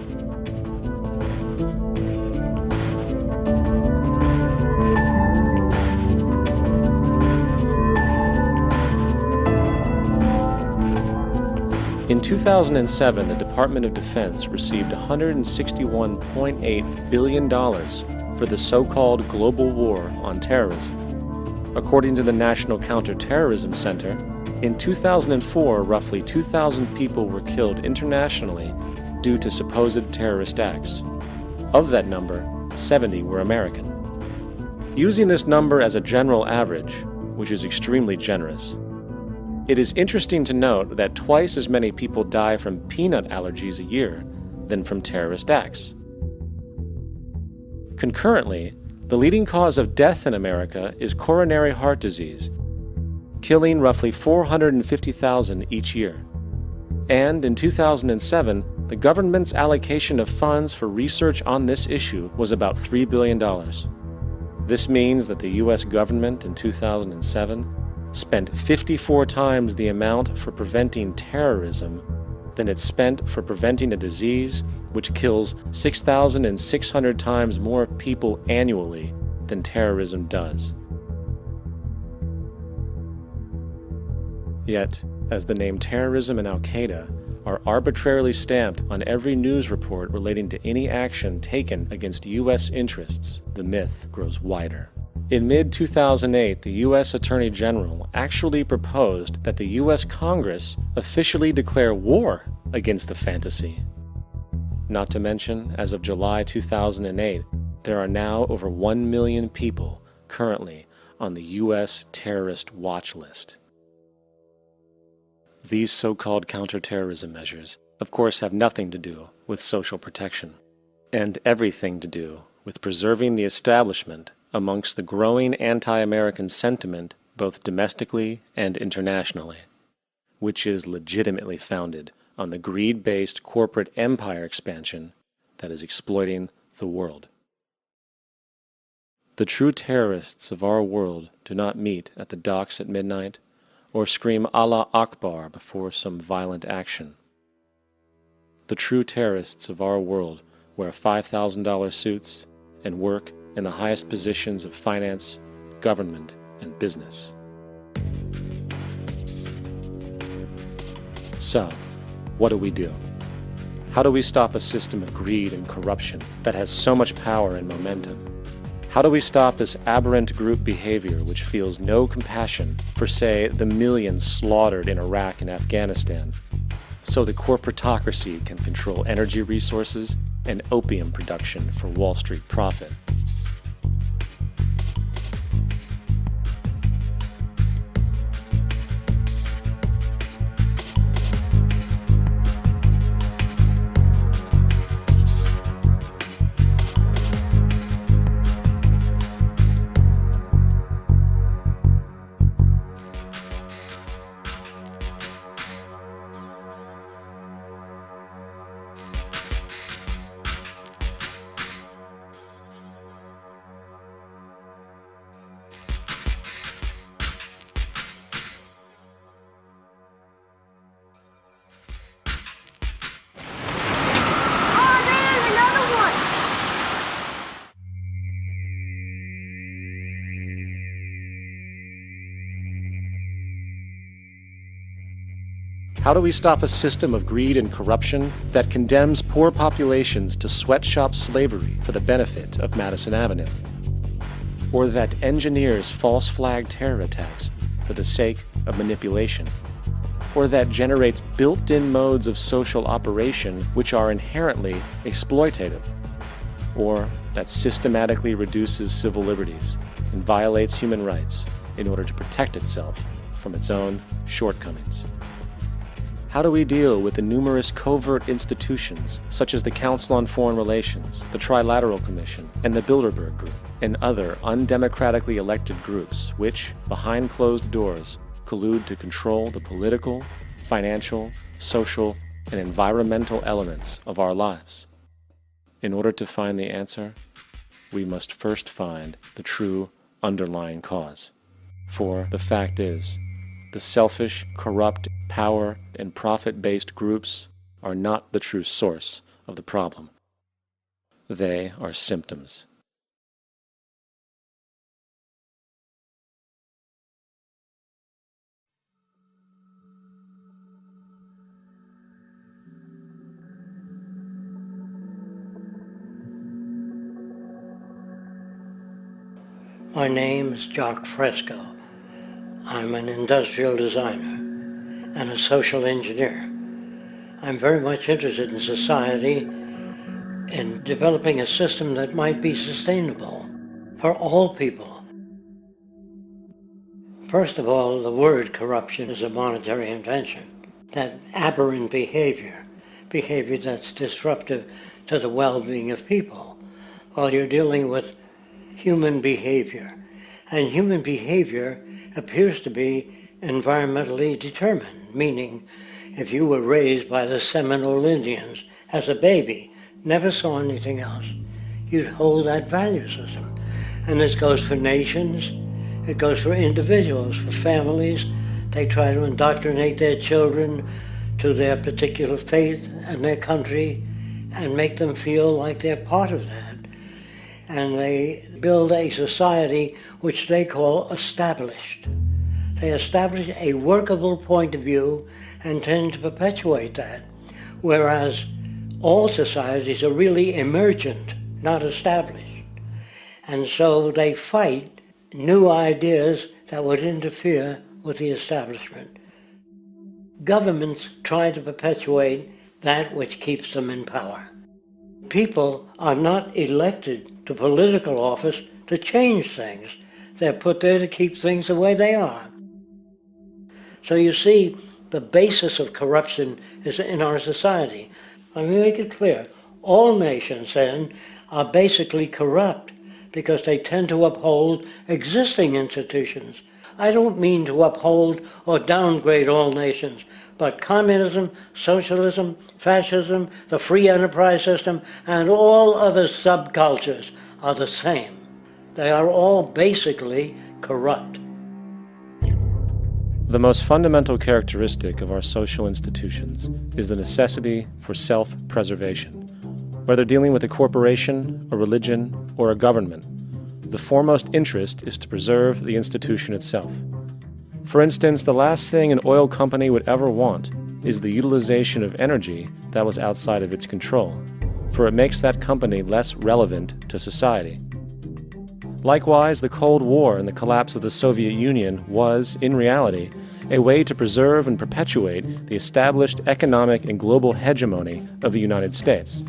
In 2007, the Department of Defense received $161.8 billion for the so-called global war on terrorism. According to the National Counterterrorism Center, in 2004, roughly 2,000 people were killed internationally due to supposed terrorist acts. Of that number, 70 were American. Using this number as a general average, which is extremely generous, it is interesting to note that twice as many people die from peanut allergies a year than from terrorist acts. Concurrently, the leading cause of death in America is coronary heart disease, killing roughly 450,000 each year. And in 2007, the government's allocation of funds for research on this issue was about $3 billion. This means that the U.S. government in 2007 spent 54 times the amount for preventing terrorism than it spent for preventing a disease which kills 6,600 times more people annually than terrorism does. Yet, as the name terrorism and Al-Qaeda are arbitrarily stamped on every news report relating to any action taken against U.S. interests, the myth grows wider. In mid-2008, the U.S. Attorney General actually proposed that the U.S. Congress officially declare war against the fantasy. Not to mention, as of July 2008, there are now over 1 million people currently on the U.S. terrorist watch list. These so-called counterterrorism measures, of course, have nothing to do with social protection, and everything to do with preserving the establishment amongst the growing anti-American sentiment both domestically and internationally, which is legitimately founded on the greed-based corporate empire expansion that is exploiting the world. The true terrorists of our world do not meet at the docks at midnight or scream Allah Akbar before some violent action. The true terrorists of our world wear $5,000 suits and work in the highest positions of finance, government, and business. So, what do? How do we stop a system of greed and corruption that has so much power and momentum? How do we stop this aberrant group behavior which feels no compassion for, say, the millions slaughtered in Iraq and Afghanistan, so the corporatocracy can control energy resources and opium production for Wall Street profit? How do we stop a system of greed and corruption that condemns poor populations to sweatshop slavery for the benefit of Madison Avenue? Or that engineers false flag terror attacks for the sake of manipulation? Or that generates built-in modes of social operation which are inherently exploitative? Or that systematically reduces civil liberties and violates human rights in order to protect itself from its own shortcomings? How do we deal with the numerous covert institutions, such as the Council on Foreign Relations, the Trilateral Commission, and the Bilderberg Group, and other undemocratically elected groups which, behind closed doors, collude to control the political, financial, social, and environmental elements of our lives? In order to find the answer, we must first find the true underlying cause. For the fact is, the selfish, corrupt, power, and profit-based groups are not the true source of the problem. They are symptoms. My name is Jock Fresco. I'm an industrial designer and a social engineer. I'm very much interested in society and developing a system that might be sustainable for all people. First of all, the word corruption is a monetary invention. That aberrant behavior that's disruptive to the well-being of people. Well, you're dealing with human behavior. And human behavior appears to be environmentally determined, meaning if you were raised by the Seminole Indians as a baby, never saw anything else, you'd hold that value system. And this goes for nations, it goes for individuals, for families. They try to indoctrinate their children to their particular faith and their country and make them feel like they're part of that. And they build a society which they call established. They establish a workable point of view and tend to perpetuate that, whereas all societies are really emergent, not established. And so they fight new ideas that would interfere with the establishment. Governments try to perpetuate that which keeps them in power. People are not elected to political office to change things. They're put there to keep things the way they are. So you see, the basis of corruption is in our society. Let me make it clear. All nations, then, are basically corrupt because they tend to uphold existing institutions. I don't mean to uphold or downgrade all nations, but communism, socialism, fascism, the free enterprise system, and all other subcultures are the same. They are all basically corrupt. The most fundamental characteristic of our social institutions is the necessity for self-preservation. Whether dealing with a corporation, a religion, or a government, the foremost interest is to preserve the institution itself. For instance, the last thing an oil company would ever want is the utilization of energy that was outside of its control, for it makes that company less relevant to society. Likewise, the Cold War and the collapse of the Soviet Union was, in reality, a way to preserve and perpetuate the established economic and global hegemony of the United States.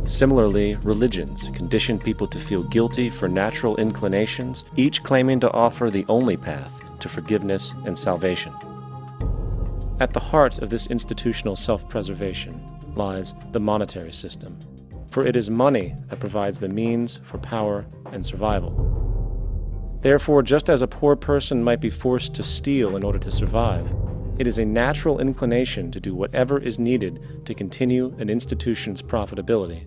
Similarly, religions condition people to feel guilty for natural inclinations, each claiming to offer the only path to forgiveness and salvation. At the heart of this institutional self-preservation lies the monetary system, for it is money that provides the means for power and survival. Therefore, just as a poor person might be forced to steal in order to survive, it is a natural inclination to do whatever is needed to continue an institution's profitability.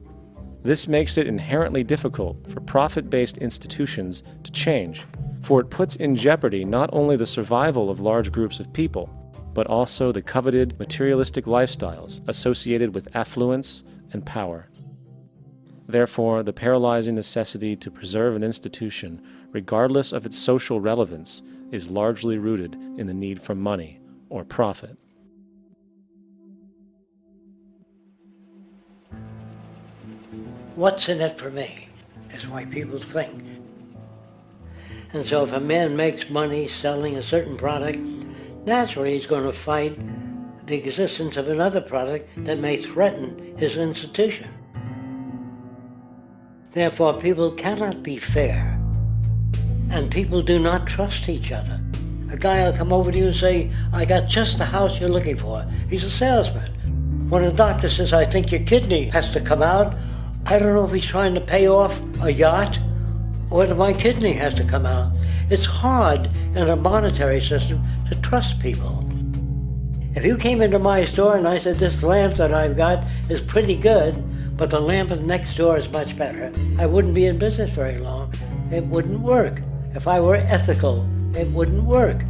This makes it inherently difficult for profit-based institutions to change, for it puts in jeopardy not only the survival of large groups of people, but also the coveted materialistic lifestyles associated with affluence and power. Therefore, the paralyzing necessity to preserve an institution, regardless of its social relevance, is largely rooted in the need for money or profit. What's in it for me is why people think. And so if a man makes money selling a certain product, naturally he's going to fight the existence of another product that may threaten his institution. Therefore, people cannot be fair, and people do not trust each other. A guy will come over to you and say, I got just the house you're looking for. He's a salesman. When a doctor says, I think your kidney has to come out, I don't know if he's trying to pay off a yacht or whether my kidney has to come out. It's hard in a monetary system to trust people. If you came into my store and I said, this lamp that I've got is pretty good, but the lamp next door is much better, I wouldn't be in business very long. It wouldn't work. If I were ethical, it wouldn't work.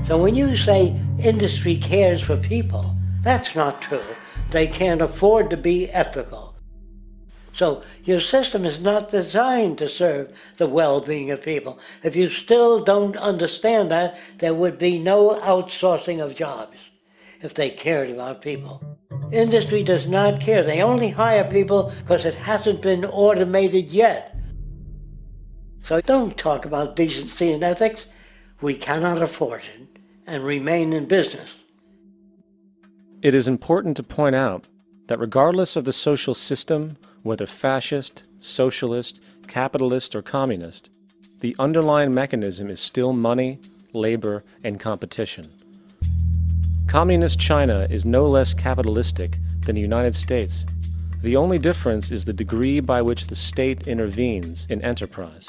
So when you say industry cares for people, that's not true. They can't afford to be ethical. So your system is not designed to serve the well-being of people. If you still don't understand that, there would be no outsourcing of jobs if they cared about people. Industry does not care. They only hire people because it hasn't been automated yet. So don't talk about decency and ethics. We cannot afford it and remain in business. It is important to point out that regardless of the social system, whether fascist, socialist, capitalist, or communist, the underlying mechanism is still money, labor, and competition. Communist China is no less capitalistic than the United States, The only difference is the degree by which the state intervenes in enterprise.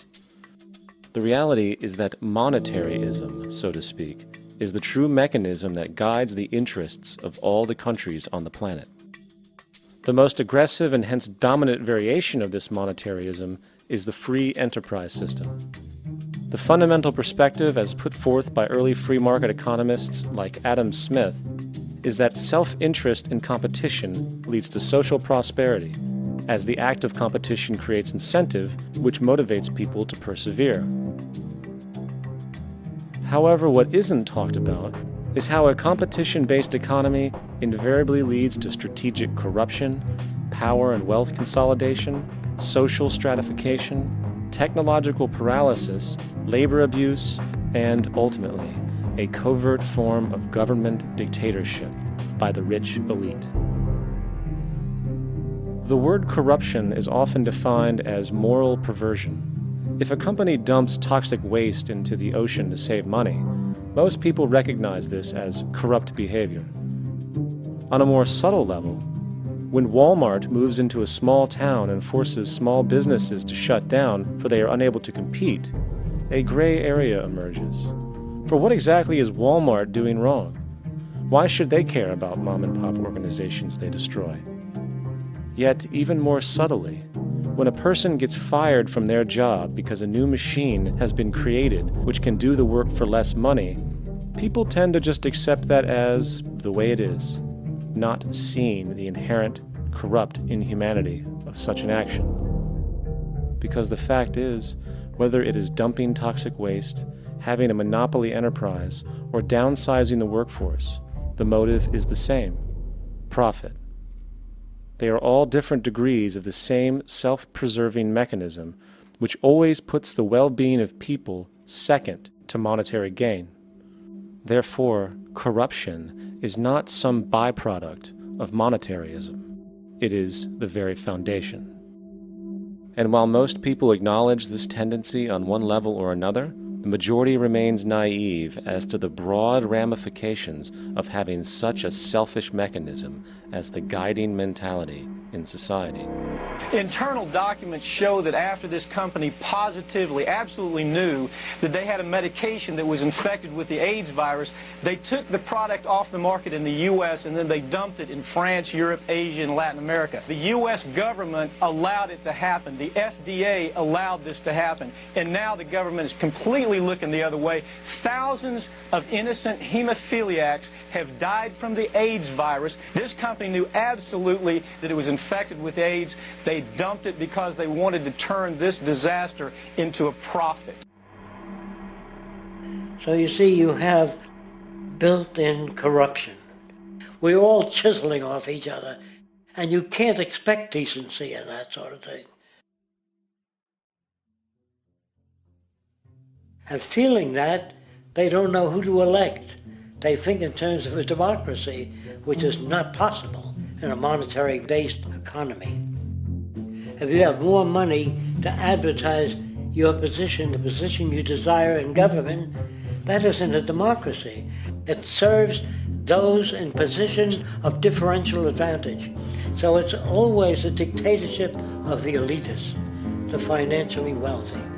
The reality is that monetaryism, so to speak, is the true mechanism that guides the interests of all the countries on the planet. The most aggressive and hence dominant variation of this monetaryism is the free enterprise system. The fundamental perspective, as put forth by early free market economists like Adam Smith, is that self-interest in competition leads to social prosperity, as the act of competition creates incentive, which motivates people to persevere. However, what isn't talked about is how a competition-based economy invariably leads to strategic corruption, power and wealth consolidation, social stratification, technological paralysis, labor abuse, and, ultimately, a covert form of government dictatorship by the rich elite. The word corruption is often defined as moral perversion. If a company dumps toxic waste into the ocean to save money, most people recognize this as corrupt behavior. On a more subtle level, when Walmart moves into a small town and forces small businesses to shut down for they are unable to compete, a gray area emerges. For what exactly is Walmart doing wrong? Why should they care about mom-and-pop organizations they destroy? Yet, even more subtly, when a person gets fired from their job because a new machine has been created which can do the work for less money, people tend to just accept that as the way it is, not seeing the inherent corrupt inhumanity of such an action. Because the fact is, whether it is dumping toxic waste, having a monopoly enterprise, or downsizing the workforce, the motive is the same: profit. They are all different degrees of the same self-preserving mechanism, which always puts the well-being of people second to monetary gain. Therefore, corruption is not some byproduct of monetaryism. It is the very foundation. And while most people acknowledge this tendency on one level or another, the majority remains naive as to the broad ramifications of having such a selfish mechanism as the guiding mentality in society. Internal documents show that after this company positively, absolutely knew that they had a medication that was infected with the AIDS virus, they took the product off the market in the U.S. and then they dumped it in France, Europe, Asia, and Latin America. The U.S. government allowed it to happen. The FDA allowed this to happen. And now the government is completely looking the other way. Thousands of innocent hemophiliacs have died from the AIDS virus. This company knew absolutely that it was infected with AIDS. They dumped it because they wanted to turn this disaster into a profit. So you see, you have built-in corruption. We're all chiseling off each other, and you can't expect decency and that sort of thing. And feeling that, they don't know who to elect. They think in terms of a democracy, which is not possible in a monetary-based economy. If you have more money to advertise your position, the position you desire in government, that isn't a democracy. It serves those in positions of differential advantage. So it's always a dictatorship of the elitists, the financially wealthy.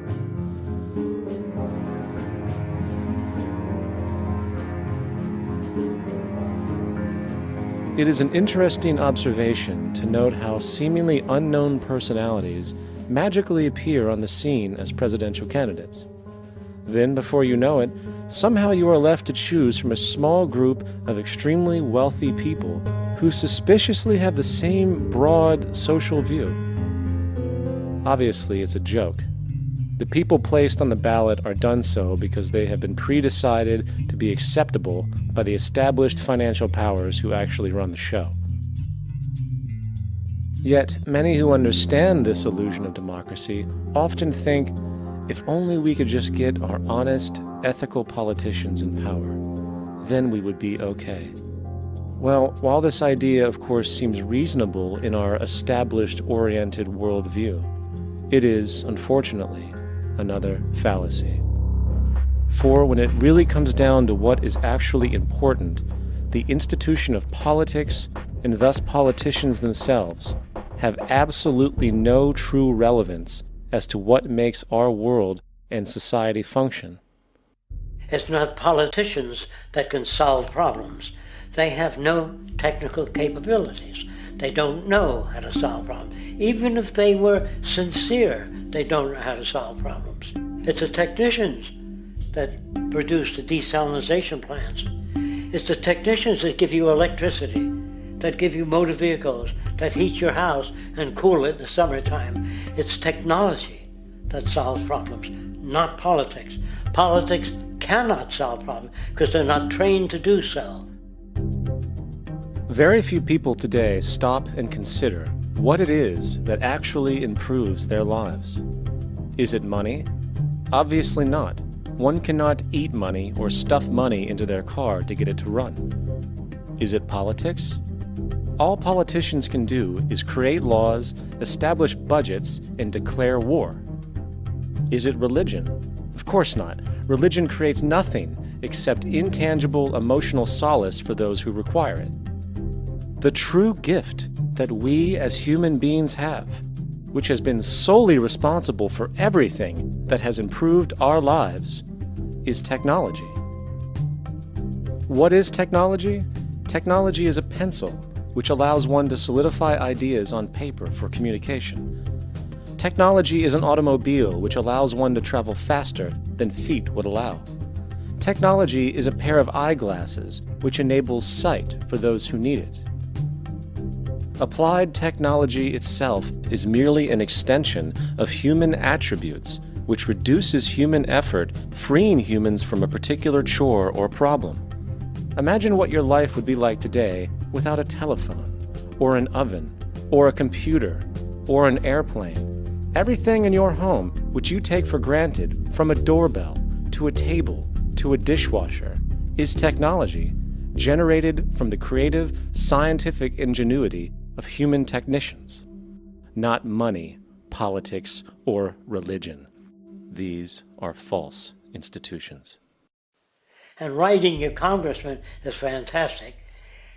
It is an interesting observation to note how seemingly unknown personalities magically appear on the scene as presidential candidates. Then, before you know it, somehow you are left to choose from a small group of extremely wealthy people who suspiciously have the same broad social view. Obviously, it's a joke. The people placed on the ballot are done so because they have been pre-decided to be acceptable by the established financial powers who actually run the show. Yet, many who understand this illusion of democracy often think, if only we could just get our honest, ethical politicians in power, then we would be okay. Well, while this idea, of course, seems reasonable in our established-oriented worldview, it is, unfortunately, another fallacy. For when it really comes down to what is actually important, the institution of politics, and thus politicians themselves, have absolutely no true relevance as to what makes our world and society function. It's not politicians that can solve problems. They have no technical capabilities. They don't know how to solve problems. Even if they were sincere, they don't know how to solve problems. It's the technicians that produce the desalination plants. It's the technicians that give you electricity, that give you motor vehicles, that heat your house and cool it in the summertime. It's technology that solves problems, not politics. Politics cannot solve problems because they're not trained to do so. Very few people today stop and consider what it is that actually improves their lives. Is it money? Obviously not. One cannot eat money or stuff money into their car to get it to run. Is it politics? All politicians can do is create laws, establish budgets, and declare war. Is it religion? Of course not. Religion creates nothing except intangible emotional solace for those who require it. The true gift that we as human beings have, which has been solely responsible for everything that has improved our lives, is technology. What is technology? Technology is a pencil which allows one to solidify ideas on paper for communication. Technology is an automobile which allows one to travel faster than feet would allow. Technology is a pair of eyeglasses which enables sight for those who need it. Applied technology itself is merely an extension of human attributes which reduces human effort, freeing humans from a particular chore or problem. Imagine what your life would be like today without a telephone, or an oven, or a computer, or an airplane. Everything in your home which you take for granted, from a doorbell, to a table, to a dishwasher, is technology generated from the creative, scientific ingenuity of human technicians, not money, politics, or religion. These are false institutions. And writing your congressman is fantastic.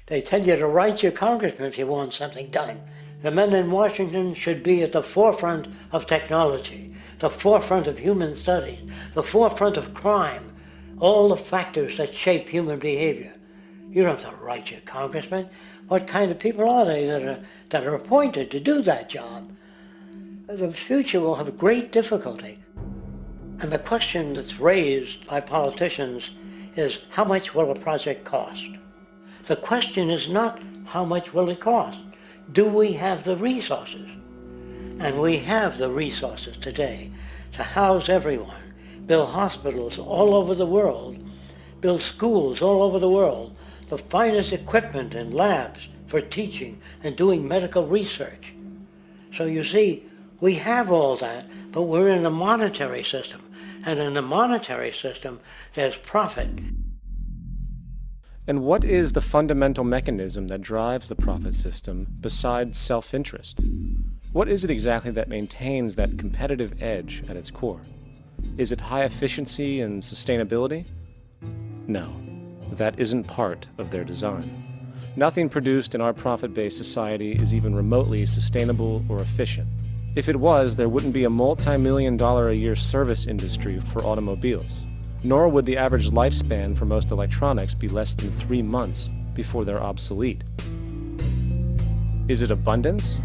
They tell you to write your congressman if you want something done. The men in Washington should be at the forefront of technology, the forefront of human studies, the forefront of crime, all the factors that shape human behavior. You don't have to write your congressman. What kind of people are they that are appointed to do that job? The future will have great difficulty. And the question that's raised by politicians is, how much will a project cost? The question is not how much will it cost. Do we have the resources? And we have the resources today to house everyone, build hospitals all over the world, build schools all over the world, the finest equipment and labs for teaching and doing medical research. So you see, we have all that, but we're in a monetary system. And in the monetary system, there's profit. And what is the fundamental mechanism that drives the profit system besides self-interest? What is it exactly that maintains that competitive edge at its core? Is it high efficiency and sustainability? No, that isn't part of their design. Nothing produced in our profit-based society is even remotely sustainable or efficient. If it was, there wouldn't be a multi-million-dollar-a-year service industry for automobiles, nor would the average lifespan for most electronics be less than 3 months before they're obsolete. Is it abundance?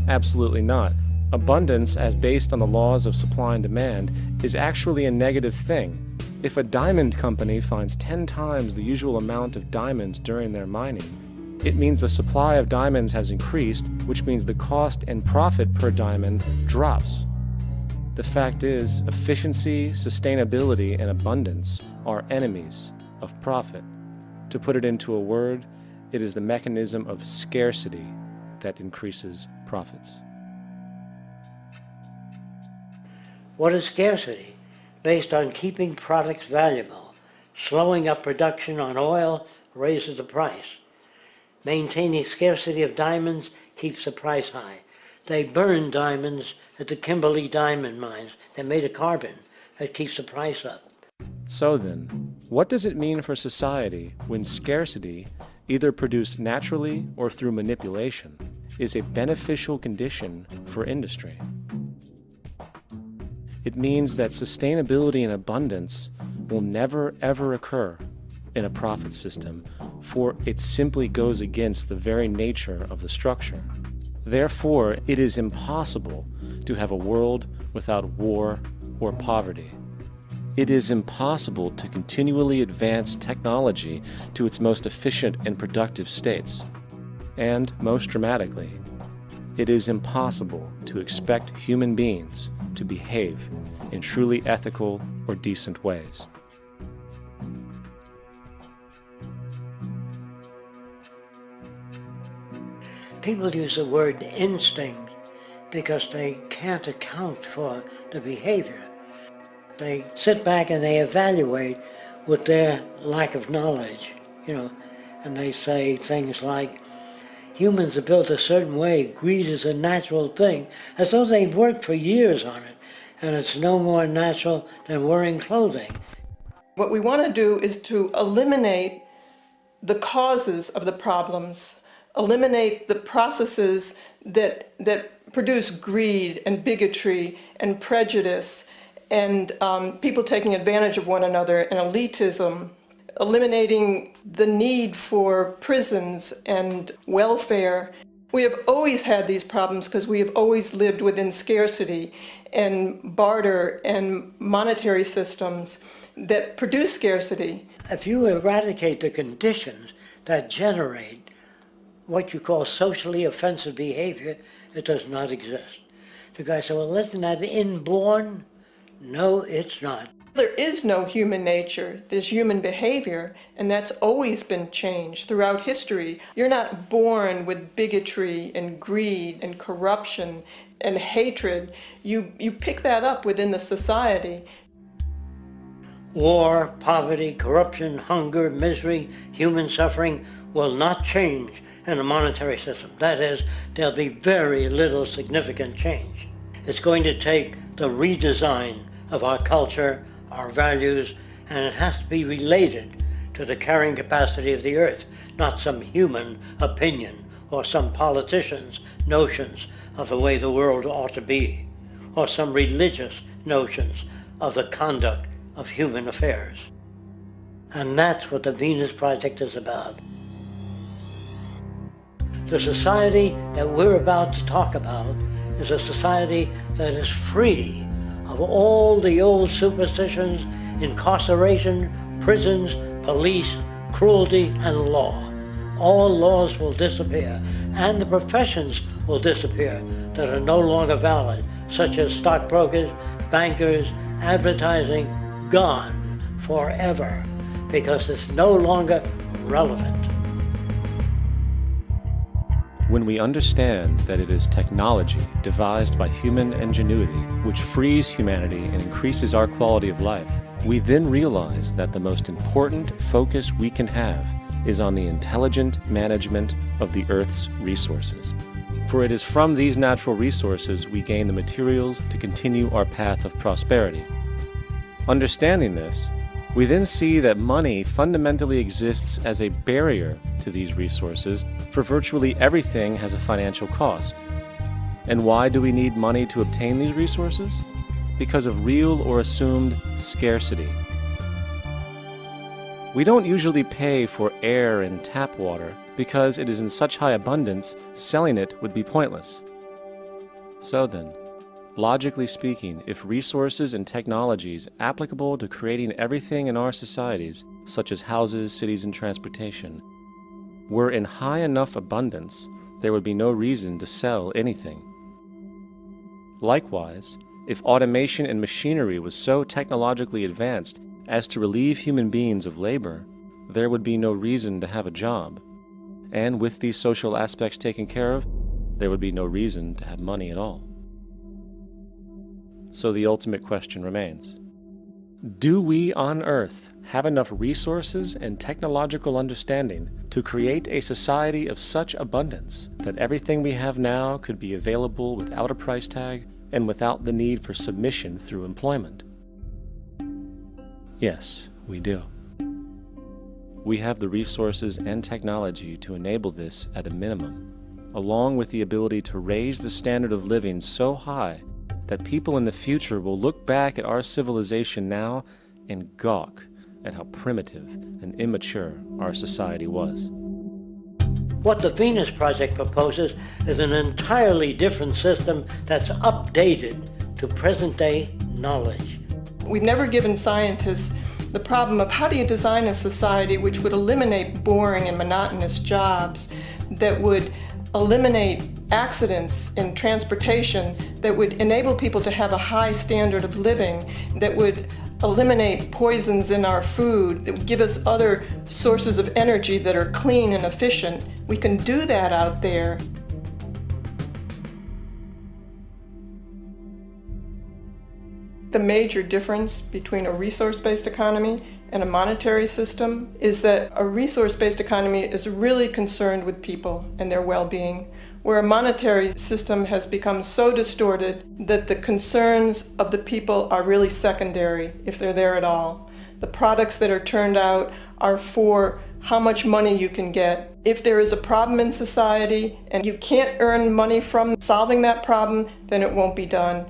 Absolutely not. Abundance, as based on the laws of supply and demand, is actually a negative thing. If a diamond company finds 10 times the usual amount of diamonds during their mining, it means the supply of diamonds has increased, which means the cost and profit per diamond drops. The fact is, efficiency, sustainability, and abundance are enemies of profit. To put it into a word, it is the mechanism of scarcity that increases profits. What is scarcity? Based on keeping products valuable. Slowing up production on oil raises the price. Maintaining scarcity of diamonds keeps the price high. They burn diamonds at the Kimberley diamond mines. They're made of carbon. That keeps the price up. So then, what does it mean for society when scarcity, either produced naturally or through manipulation, is a beneficial condition for industry. It means that sustainability and abundance will never ever occur in a profit system, for it simply goes against the very nature of the structure. Therefore, it is impossible to have a world without war or poverty. It is impossible to continually advance technology to its most efficient and productive states. And, most dramatically, it is impossible to expect human beings to behave in truly ethical or decent ways. People use the word instinct because they can't account for the behavior. They sit back and they evaluate with their lack of knowledge, and they say things like, humans are built a certain way, greed is a natural thing, as though they've worked for years on it, and it's no more natural than wearing clothing. What we want to do is to eliminate the causes of the problems, eliminate the processes that produce greed and bigotry and prejudice and people taking advantage of one another and elitism, eliminating the need for prisons and welfare. We have always had these problems because we have always lived within scarcity and barter and monetary systems that produce scarcity. If you eradicate the conditions that generate what you call socially offensive behavior, it does not exist. The guy said, well, isn't that inborn? No, it's not. There is no human nature. There's human behavior, and that's always been changed throughout history. You're not born with bigotry and greed and corruption and hatred. You pick that up within the society. War, poverty, corruption, hunger, misery, human suffering will not change in a monetary system. That is, there'll be very little significant change. It's going to take the redesign of our culture, our values, and it has to be related to the carrying capacity of the earth, not some human opinion or some politician's notions of the way the world ought to be, or some religious notions of the conduct of human affairs. And that's what the Venus Project is about. The society that we're about to talk about is a society that is free of all the old superstitions, incarceration, prisons, police, cruelty, and law. All laws will disappear, and the professions will disappear that are no longer valid, such as stockbrokers, bankers, advertising, gone forever, because it's no longer relevant. When we understand that it is technology devised by human ingenuity which frees humanity and increases our quality of life, we then realize that the most important focus we can have is on the intelligent management of the Earth's resources. For it is from these natural resources we gain the materials to continue our path of prosperity. Understanding this, we then see that money fundamentally exists as a barrier to these resources, for virtually everything has a financial cost. And why do we need money to obtain these resources? Because of real or assumed scarcity. We don't usually pay for air and tap water because it is in such high abundance, selling it would be pointless. So then, logically speaking, if resources and technologies applicable to creating everything in our societies, such as houses, cities, and transportation, were in high enough abundance, there would be no reason to sell anything. Likewise, if automation and machinery was so technologically advanced as to relieve human beings of labor, there would be no reason to have a job. And with these social aspects taken care of, there would be no reason to have money at all. So the ultimate question remains: do we on Earth have enough resources and technological understanding to create a society of such abundance that everything we have now could be available without a price tag and without the need for submission through employment? Yes, we do. We have the resources and technology to enable this at a minimum. along with the ability to raise the standard of living so high that people in the future will look back at our civilization now and gawk at how primitive and immature our society was. What the Venus Project proposes is an entirely different system that's updated to present-day knowledge. We've never given scientists the problem of how do you design a society which would eliminate boring and monotonous jobs, that would eliminate accidents in transportation, that would enable people to have a high standard of living, that would eliminate poisons in our food, that would give us other sources of energy that are clean and efficient. We can do that out there. The major difference between a resource-based economy and a monetary system is that a resource-based economy is really concerned with people and their well-being, where a monetary system has become so distorted that the concerns of the people are really secondary, if they're there at all. The products that are turned out are for how much money you can get. If there is a problem in society and you can't earn money from solving that problem, then it won't be done.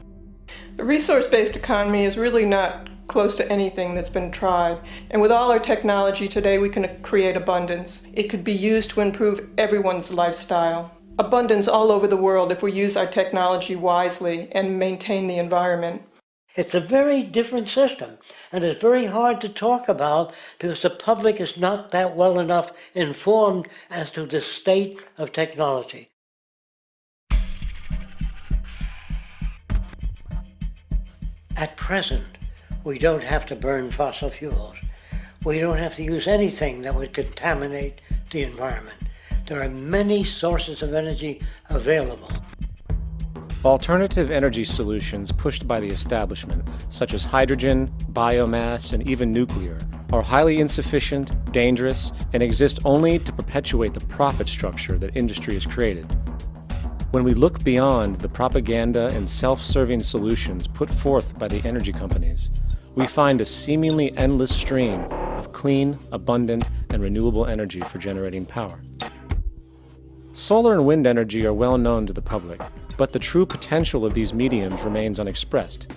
The resource-based economy is really not close to anything that's been tried. And with all our technology today, we can create abundance. It could be used to improve everyone's lifestyle. Abundance all over the world if we use our technology wisely and maintain the environment. It's a very different system, and it's very hard to talk about because the public is not that well enough informed as to the state of technology. At present, we don't have to burn fossil fuels. We don't have to use anything that would contaminate the environment. There are many sources of energy available. Alternative energy solutions pushed by the establishment, such as hydrogen, biomass, and even nuclear, are highly insufficient, dangerous, and exist only to perpetuate the profit structure that industry has created. When we look beyond the propaganda and self-serving solutions put forth by the energy companies, we find a seemingly endless stream of clean, abundant, and renewable energy for generating power. Solar and wind energy are well known to the public, but the true potential of these mediums remains unexpressed.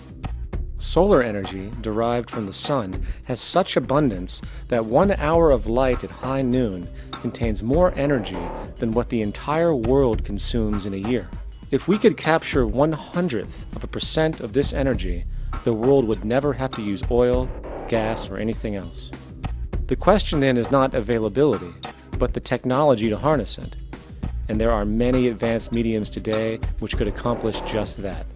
Solar energy, derived from the sun, has such abundance that 1 hour of light at high noon contains more energy than what the entire world consumes in a year. If we could capture 0.01% of this energy, the world would never have to use oil, gas, or anything else. The question then is not availability, but the technology to harness it. And there are many advanced mediums today which could accomplish just that,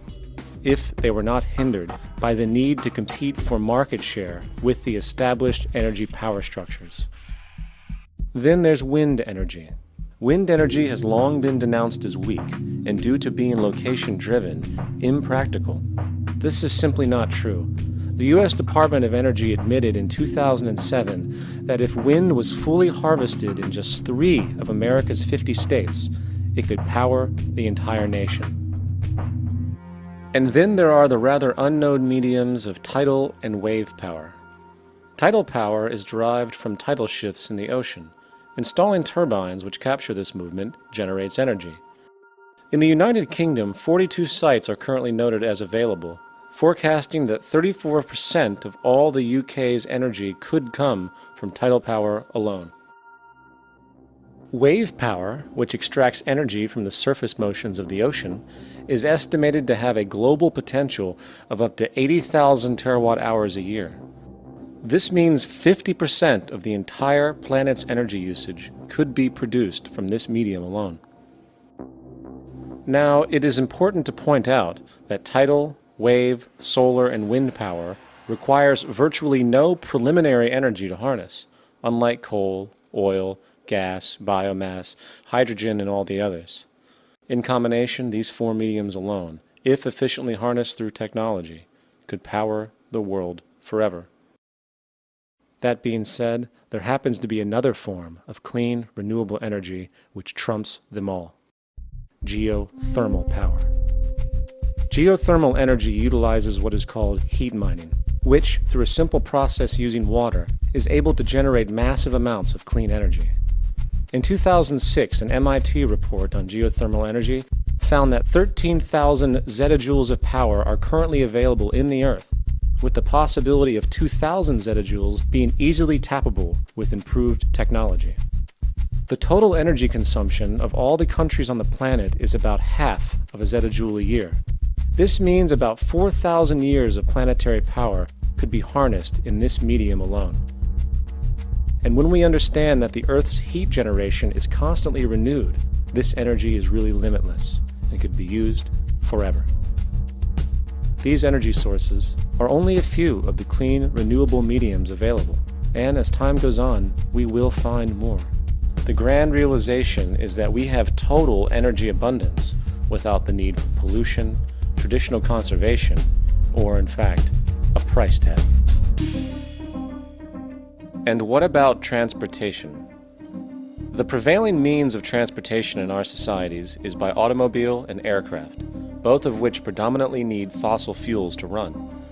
if they were not hindered by the need to compete for market share with the established energy power structures. Then there's wind energy. Wind energy has long been denounced as weak, and due to being location-driven, impractical. This is simply not true. The U.S. Department of Energy admitted in 2007 that if wind was fully harvested in just 3 of America's 50 states, it could power the entire nation. And then there are the rather unknown mediums of tidal and wave power. Tidal power is derived from tidal shifts in the ocean. Installing turbines which capture this movement generates energy. In the United Kingdom, 42 sites are currently noted as available, forecasting that 34% of all the UK's energy could come from tidal power alone. Wave power, which extracts energy from the surface motions of the ocean, is estimated to have a global potential of up to 80,000 terawatt-hours a year. This means 50% of the entire planet's energy usage could be produced from this medium alone. Now, it is important to point out that tidal, wave, solar, and wind power requires virtually no preliminary energy to harness, unlike coal, oil, gas, biomass, hydrogen, and all the others. In combination, these 4 mediums alone, if efficiently harnessed through technology, could power the world forever. That being said, there happens to be another form of clean, renewable energy which trumps them all: geothermal power. Geothermal energy utilizes what is called heat mining, which, through a simple process using water, is able to generate massive amounts of clean energy. In 2006, an MIT report on geothermal energy found that 13,000 zettajoules of power are currently available in the Earth, with the possibility of 2,000 zettajoules being easily tappable with improved technology. The total energy consumption of all the countries on the planet is about half of a zettajoule a year. This means about 4,000 years of planetary power could be harnessed in this medium alone. And when we understand that the Earth's heat generation is constantly renewed, this energy is really limitless and could be used forever. These energy sources are only a few of the clean, renewable mediums available, and as time goes on, we will find more. The grand realization is that we have total energy abundance without the need for pollution, traditional conservation, or in fact, a price tag. And what about transportation? The prevailing means of transportation in our societies is by automobile and aircraft, both of which predominantly need fossil fuels to run.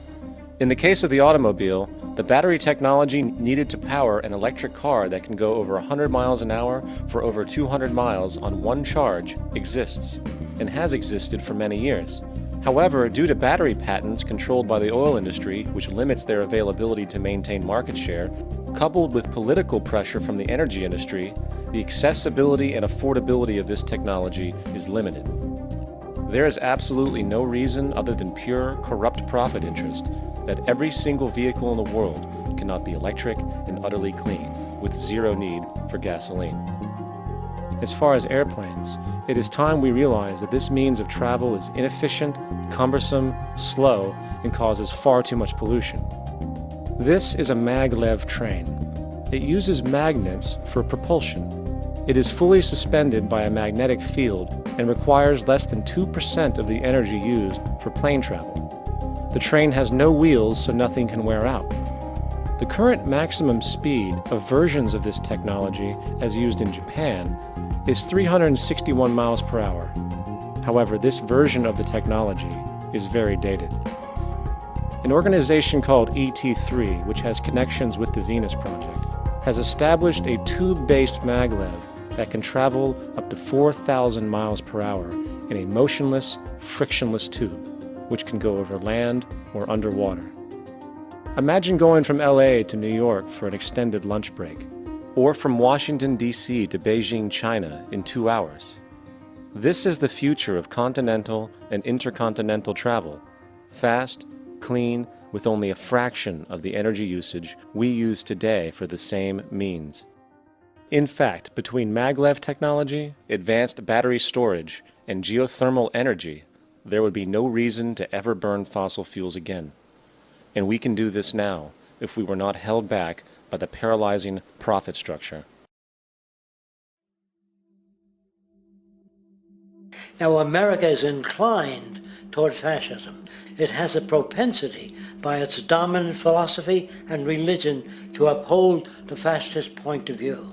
In the case of the automobile, the battery technology needed to power an electric car that can go over 100 miles an hour for over 200 miles on one charge exists, and has existed for many years. However, due to battery patents controlled by the oil industry, which limits their availability to maintain market share, coupled with political pressure from the energy industry, the accessibility and affordability of this technology is limited. There is absolutely no reason other than pure, corrupt profit interest that every single vehicle in the world cannot be electric and utterly clean, with zero need for gasoline. As far as airplanes, it is time we realize that this means of travel is inefficient, cumbersome, slow, and causes far too much pollution. This is a maglev train. It uses magnets for propulsion. It is fully suspended by a magnetic field and requires less than 2% of the energy used for plane travel. The train has no wheels, so nothing can wear out. The current maximum speed of versions of this technology, as used in Japan, is 361 miles per hour. However, this version of the technology is very dated. An organization called ET3, which has connections with the Venus Project, has established a tube-based maglev that can travel up to 4,000 miles per hour in a motionless, frictionless tube, which can go over land or underwater. Imagine going from LA to New York for an extended lunch break, or from Washington, D.C. to Beijing, China in 2 hours. This is the future of continental and intercontinental travel, fast, clean, with only a fraction of the energy usage we use today for the same means. In fact, between maglev technology, advanced battery storage, and geothermal energy, there would be no reason to ever burn fossil fuels again. And we can do this now if we were not held back by the paralyzing profit structure. Now, America is inclined toward fascism. It has a propensity by its dominant philosophy and religion to uphold the fascist point of view.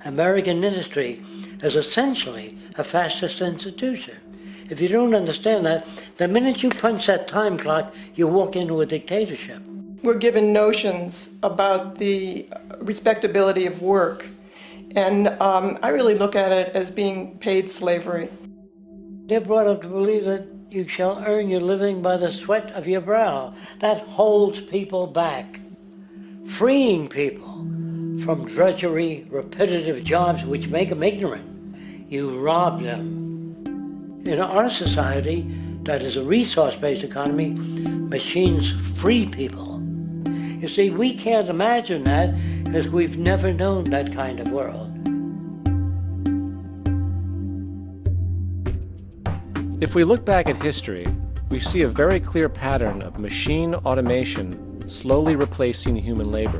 American industry is essentially a fascist institution. If you don't understand that, the minute you punch that time clock, you walk into a dictatorship. We're given notions about the respectability of work, and I really look at it as being paid slavery. They're brought up to believe that you shall earn your living by the sweat of your brow. That holds people back, freeing people from drudgery, repetitive jobs which make them ignorant. You rob them. In our society, that is a resource-based economy, machines free people. You see, we can't imagine that because we've never known that kind of world. If we look back at history, we see a very clear pattern of machine automation slowly replacing human labor.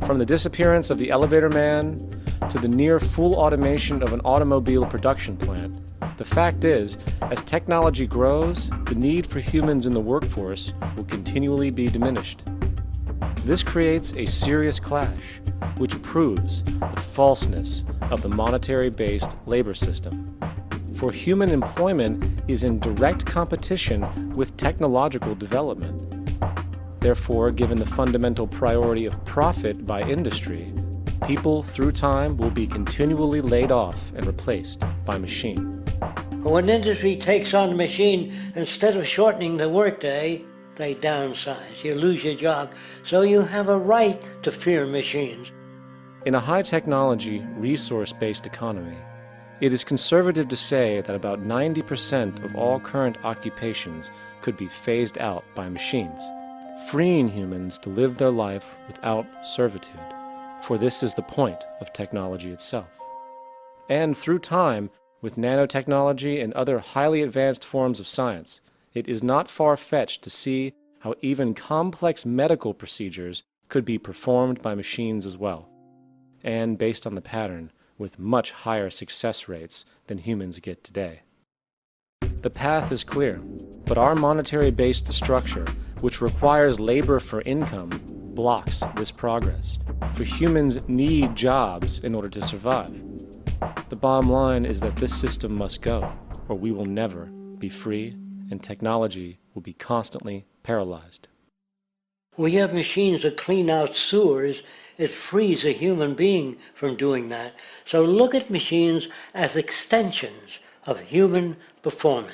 From the disappearance of the elevator man to the near full automation of an automobile production plant, the fact is, as technology grows, the need for humans in the workforce will continually be diminished. This creates a serious clash, which proves the falseness of the monetary-based labor system. For human employment is in direct competition with technological development. Therefore, given the fundamental priority of profit by industry, People, through time, will be continually laid off and replaced by machine. When industry takes on a machine, instead of shortening the workday, they downsize. You lose your job. So you have a right to fear machines. In a high-technology, resource-based economy, it is conservative to say that about 90% of all current occupations could be phased out by machines, freeing humans to live their life without servitude, for this is the point of technology itself. And through time, with nanotechnology and other highly advanced forms of science, it is not far-fetched to see how even complex medical procedures could be performed by machines as well, and based on the pattern, with much higher success rates than humans get today. The path is clear, but our monetary-based structure, which requires labor for income, blocks this progress, for humans need jobs in order to survive. The bottom line is that this system must go, or we will never be free, and technology will be constantly paralyzed. We have machines that clean out sewers. It frees a human being from doing that. So look at machines as extensions of human performance.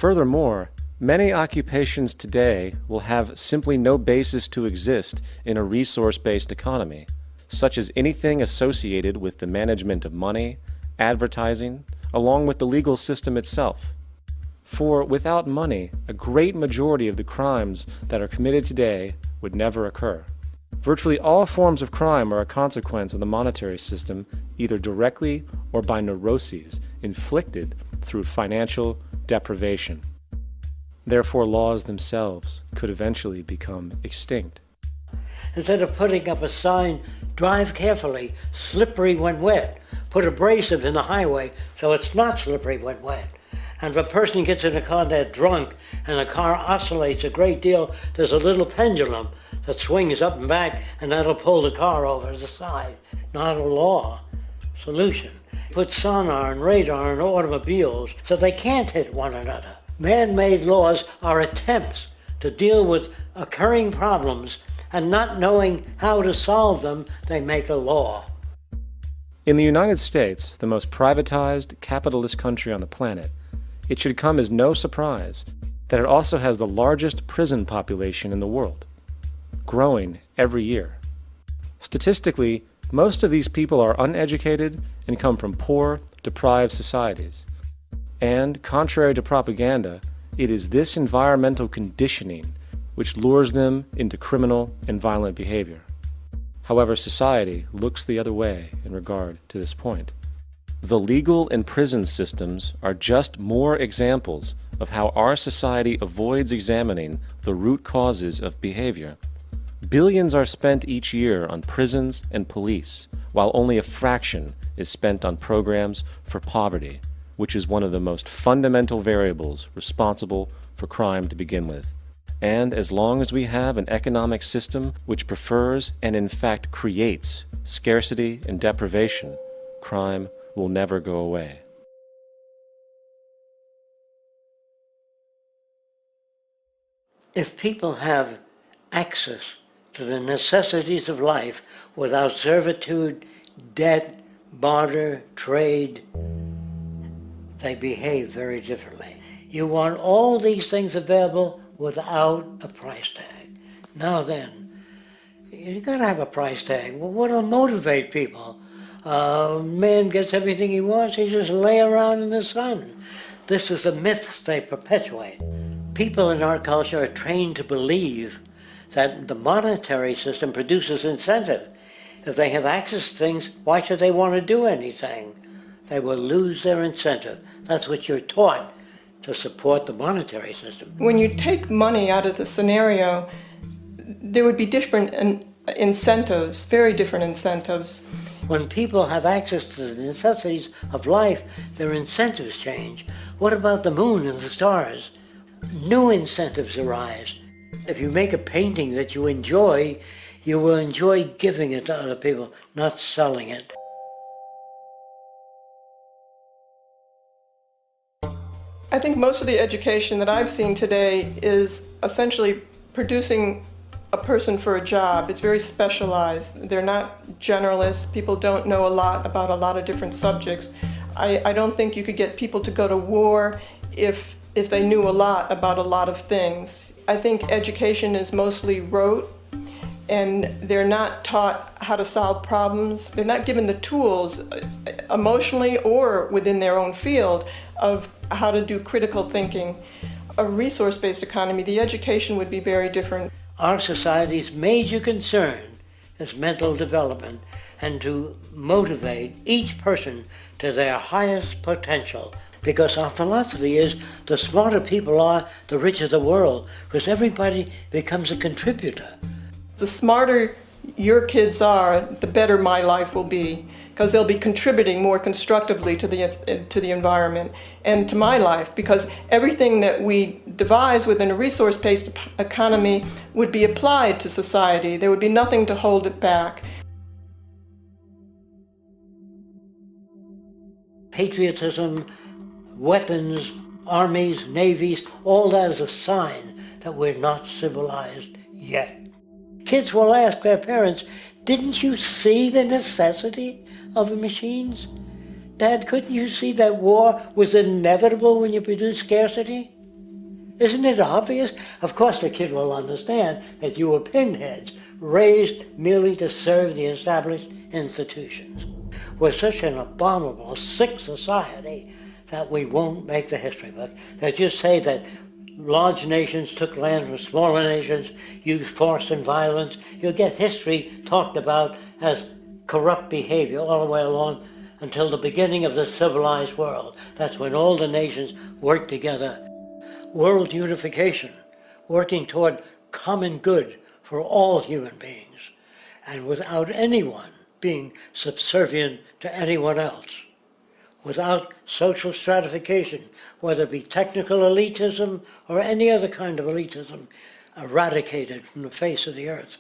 Furthermore, many occupations today will have simply no basis to exist in a resource-based economy, such as anything associated with the management of money, advertising, along with the legal system itself. For without money, a great majority of the crimes that are committed today would never occur. Virtually all forms of crime are a consequence of the monetary system, either directly or by neuroses inflicted through financial deprivation. Therefore, laws themselves could eventually become extinct. Instead of putting up a sign, drive carefully, slippery when wet, put abrasive in the highway so it's not slippery when wet. And if a person gets in a car they're drunk and the car oscillates a great deal, there's a little pendulum that swings up and back, and that'll pull the car over to the side. Not a law solution. Put sonar and radar in automobiles so they can't hit one another. Man-made laws are attempts to deal with occurring problems, and not knowing how to solve them, they make a law. In the United States, the most privatized, capitalist country on the planet, it should come as no surprise that it also has the largest prison population in the world, growing every year. Statistically, most of these people are uneducated and come from poor, deprived societies. And, contrary to propaganda, it is this environmental conditioning which lures them into criminal and violent behavior. However, society looks the other way in regard to this point. The legal and prison systems are just more examples of how our society avoids examining the root causes of behavior. Billions are spent each year on prisons and police, while only a fraction is spent on programs for poverty, which is one of the most fundamental variables responsible for crime to begin with. And as long as we have an economic system which prefers and in fact creates scarcity and deprivation, crime will never go away. If people have access to the necessities of life without servitude, debt, barter, trade, they behave very differently. You want all these things available without a price tag. Now then, you've got to have a price tag. Well, what'll motivate people? Man gets everything he wants, he just lay around in the sun. This is a myth they perpetuate. People in our culture are trained to believe that the monetary system produces incentive. If they have access to things, why should they want to do anything? They will lose their incentive. That's what you're taught to support the monetary system. When you take money out of the scenario, there would be different incentives, very different incentives. When people have access to the necessities of life, their incentives change. What about the moon and the stars? New incentives arise. If you make a painting that you will enjoy giving it to other people, not selling it. I think most of the education that I've seen today is essentially producing a person for a job. It's very specialized. They're not generalists. People don't know a lot about a lot of different subjects. I don't think you could get people to go to war if they knew a lot about a lot of things. I think education is mostly rote, and they're not taught how to solve problems. They're not given the tools, emotionally or within their own field, of how to do critical thinking. A resource-based economy, the education would be very different. Our society's major concern is mental development and to motivate each person to their highest potential. Because our philosophy is the smarter people are, the richer the world, because everybody becomes a contributor. The smarter your kids are, the better my life will be, because they'll be contributing more constructively to the environment and to my life, because everything that we devise within a resource-based economy would be applied to society. There would be nothing to hold it back. Patriotism, weapons, armies, navies, all that is a sign that we're not civilized yet. Kids will ask their parents, "Didn't you see the necessity of the machines? Dad, couldn't you see that war was inevitable when you produce scarcity? Isn't it obvious?" Of course the kid will understand that you were pinheads, raised merely to serve the established institutions. We're such an abominable, sick society that we won't make the history book. They just say that large nations took land from smaller nations, used force and violence. You'll get history talked about as corrupt behavior all the way along until the beginning of the civilized world. That's when all the nations work together. World unification, working toward common good for all human beings, and without anyone being subservient to anyone else. Without social stratification, whether it be technical elitism or any other kind of elitism, eradicated from the face of the earth.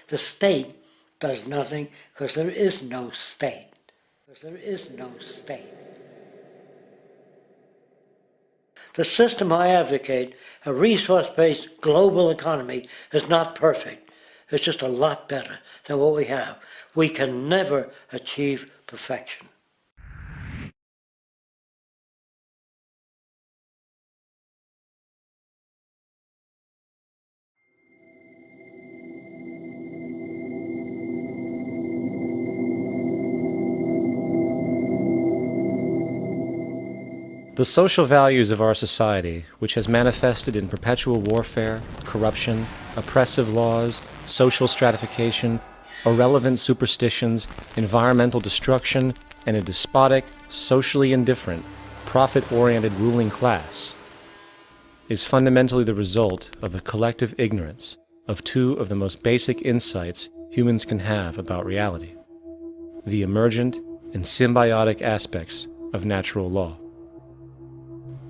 The state does nothing because there is no state. Because there is no state. The system I advocate, a resource-based global economy, is not perfect. It's just a lot better than what we have. We can never achieve perfection. The social values of our society, which has manifested in perpetual warfare, corruption, oppressive laws, social stratification, irrelevant superstitions, environmental destruction, and a despotic, socially indifferent, profit-oriented ruling class, is fundamentally the result of a collective ignorance of two of the most basic insights humans can have about reality: the emergent and symbiotic aspects of natural law.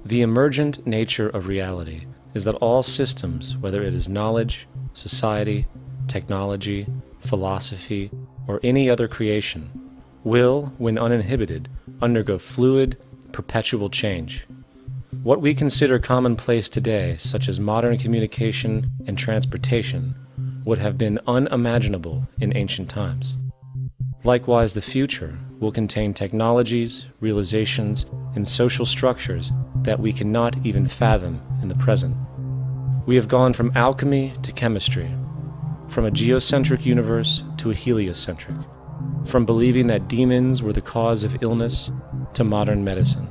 The emergent nature of reality is that all systems, whether it is knowledge, society, technology, philosophy, or any other creation, will, when uninhibited, undergo fluid, perpetual change. What we consider commonplace today, such as modern communication and transportation, would have been unimaginable in ancient times. Likewise, the future will contain technologies, realizations, and social structures that we cannot even fathom in the present. We have gone from alchemy to chemistry, from a geocentric universe to a heliocentric, from believing that demons were the cause of illness to modern medicine.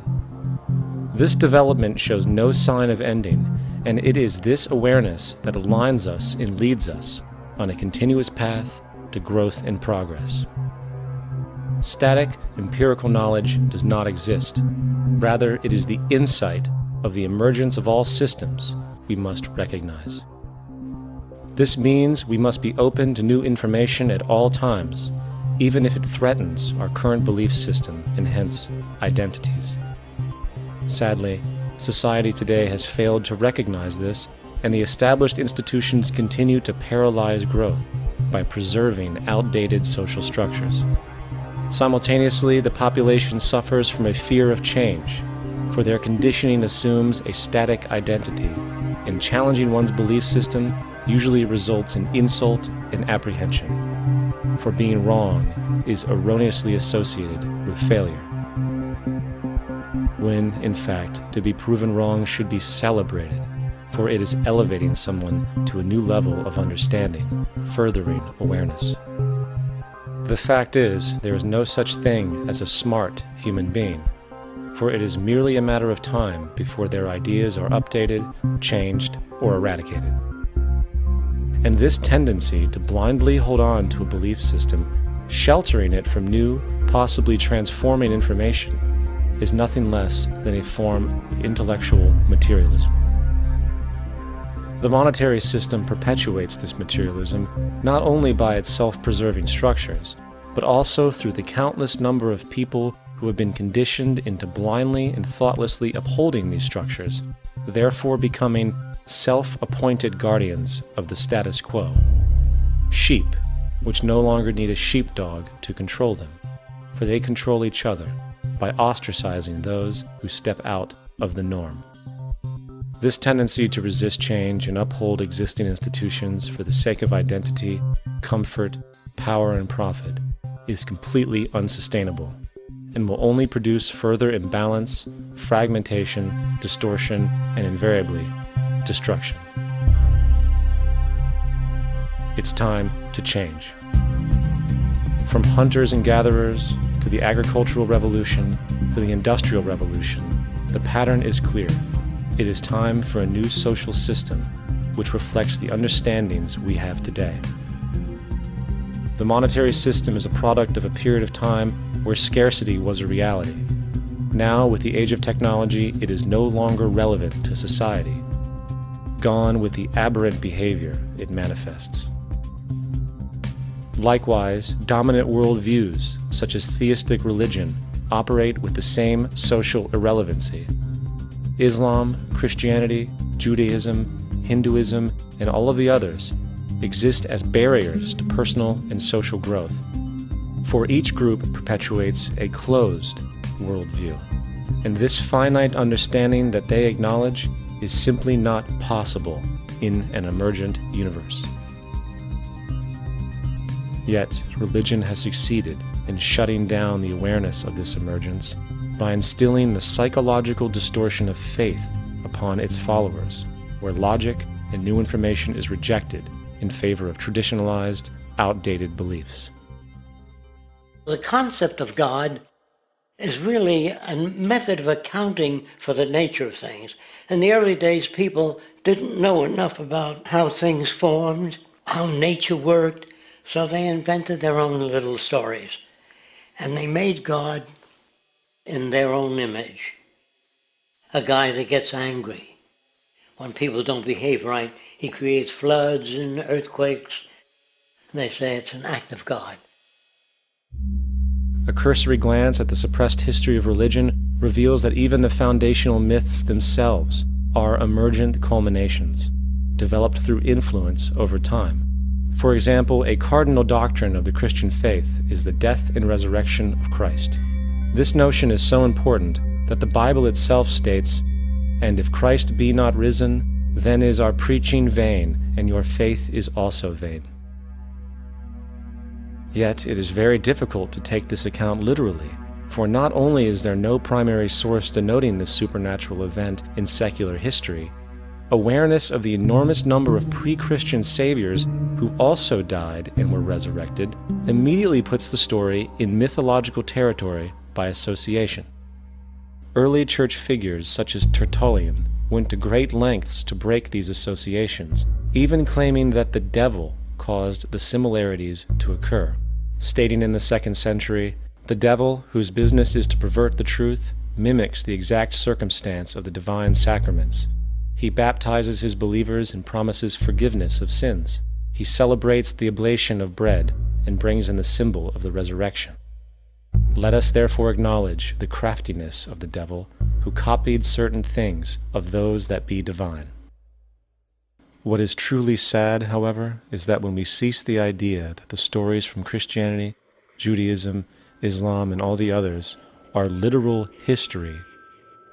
This development shows no sign of ending, and it is this awareness that aligns us and leads us on a continuous path to growth and progress. Static, empirical knowledge does not exist. Rather, it is the insight of the emergence of all systems we must recognize. This means we must be open to new information at all times, even if it threatens our current belief system and hence identities. Sadly, society today has failed to recognize this, and the established institutions continue to paralyze growth by preserving outdated social structures. Simultaneously, the population suffers from a fear of change, for their conditioning assumes a static identity, and challenging one's belief system usually results in insult and apprehension, for being wrong is erroneously associated with failure, when, in fact, to be proven wrong should be celebrated, for it is elevating someone to a new level of understanding, furthering awareness. The fact is, there is no such thing as a smart human being, for it is merely a matter of time before their ideas are updated, changed, or eradicated. And this tendency to blindly hold on to a belief system, sheltering it from new, possibly transforming information, is nothing less than a form of intellectual materialism. The monetary system perpetuates this materialism not only by its self-preserving structures, but also through the countless number of people who have been conditioned into blindly and thoughtlessly upholding these structures, therefore becoming self-appointed guardians of the status quo. Sheep, which no longer need a sheepdog to control them, for they control each other by ostracizing those who step out of the norm. This tendency to resist change and uphold existing institutions for the sake of identity, comfort, power, and profit is completely unsustainable and will only produce further imbalance, fragmentation, distortion, and invariably, destruction. It's time to change. From hunters and gatherers to the agricultural revolution to the industrial revolution, the pattern is clear. It is time for a new social system which reflects the understandings we have today. The monetary system is a product of a period of time where scarcity was a reality. Now, with the age of technology, it is no longer relevant to society. Gone with the aberrant behavior it manifests. Likewise, dominant worldviews, such as theistic religion, operate with the same social irrelevancy. Islam, Christianity, Judaism, Hinduism, and all of the others exist as barriers to personal and social growth, for each group perpetuates a closed worldview, and this finite understanding that they acknowledge is simply not possible in an emergent universe. Yet, religion has succeeded in shutting down the awareness of this emergence by instilling the psychological distortion of faith upon its followers, where logic and new information is rejected in favor of traditionalized, outdated beliefs. The concept of God is really a method of accounting for the nature of things. In the early days, people didn't know enough about how things formed, how nature worked, so they invented their own little stories. And they made God in their own image. A guy that gets angry. When people don't behave right, he creates floods and earthquakes. They say it's an act of God. A cursory glance at the suppressed history of religion reveals that even the foundational myths themselves are emergent culminations, developed through influence over time. For example, a cardinal doctrine of the Christian faith is the death and resurrection of Christ. This notion is so important that the Bible itself states, "And if Christ be not risen, then is our preaching vain, and your faith is also vain." Yet it is very difficult to take this account literally, for not only is there no primary source denoting this supernatural event in secular history, awareness of the enormous number of pre-Christian saviors who also died and were resurrected immediately puts the story in mythological territory by association. Early church figures such as Tertullian went to great lengths to break these associations, even claiming that the devil caused the similarities to occur, stating in the 2nd century, "The devil, whose business is to pervert the truth, mimics the exact circumstance of the divine sacraments. He baptizes his believers and promises forgiveness of sins. He celebrates the oblation of bread and brings in the symbol of the resurrection. Let us therefore acknowledge the craftiness of the devil, who copied certain things of those that be divine." What is truly sad, however, is that when we cease the idea that the stories from Christianity, Judaism, Islam, and all the others are literal history,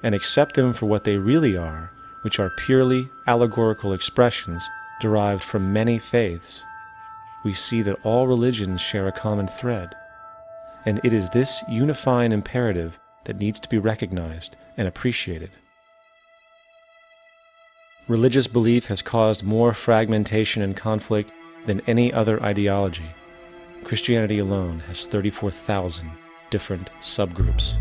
and accept them for what they really are, which are purely allegorical expressions, derived from many faiths, we see that all religions share a common thread, and it is this unifying imperative that needs to be recognized and appreciated. Religious belief has caused more fragmentation and conflict than any other ideology. Christianity alone has 34,000 different subgroups.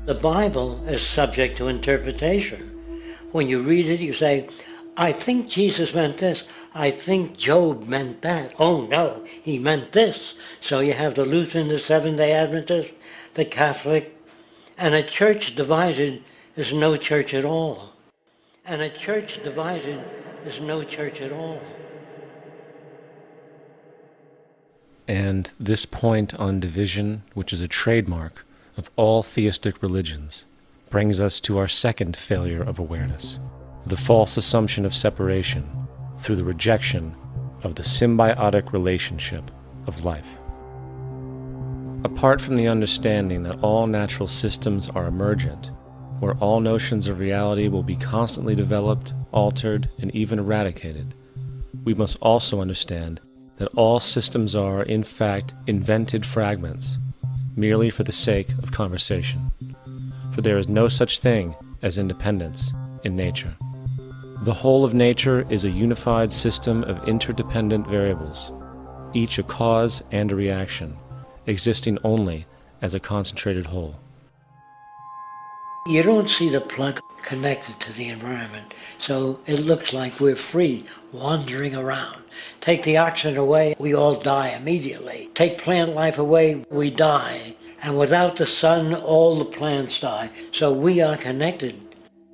The Bible is subject to interpretation. When you read it, you say, I think Jesus meant this. I think Job meant that. Oh no, he meant this. So you have the Lutheran, the Seventh-day Adventist, the Catholic, and a church divided is no church at all. And a church divided is no church at all. And this point on division, which is a trademark of all theistic religions, brings us to our second failure of awareness, the false assumption of separation through the rejection of the symbiotic relationship of life. Apart from the understanding that all natural systems are emergent, where all notions of reality will be constantly developed, altered, and even eradicated, we must also understand that all systems are, in fact, invented fragments, merely for the sake of conversation. For there is no such thing as independence in nature. The whole of nature is a unified system of interdependent variables, each a cause and a reaction, existing only as a concentrated whole. You don't see the plug connected to the environment, so it looks like we're free, wandering around. Take the oxygen away, we all die immediately. Take plant life away, we die. And without the sun, all the plants die. So we are connected.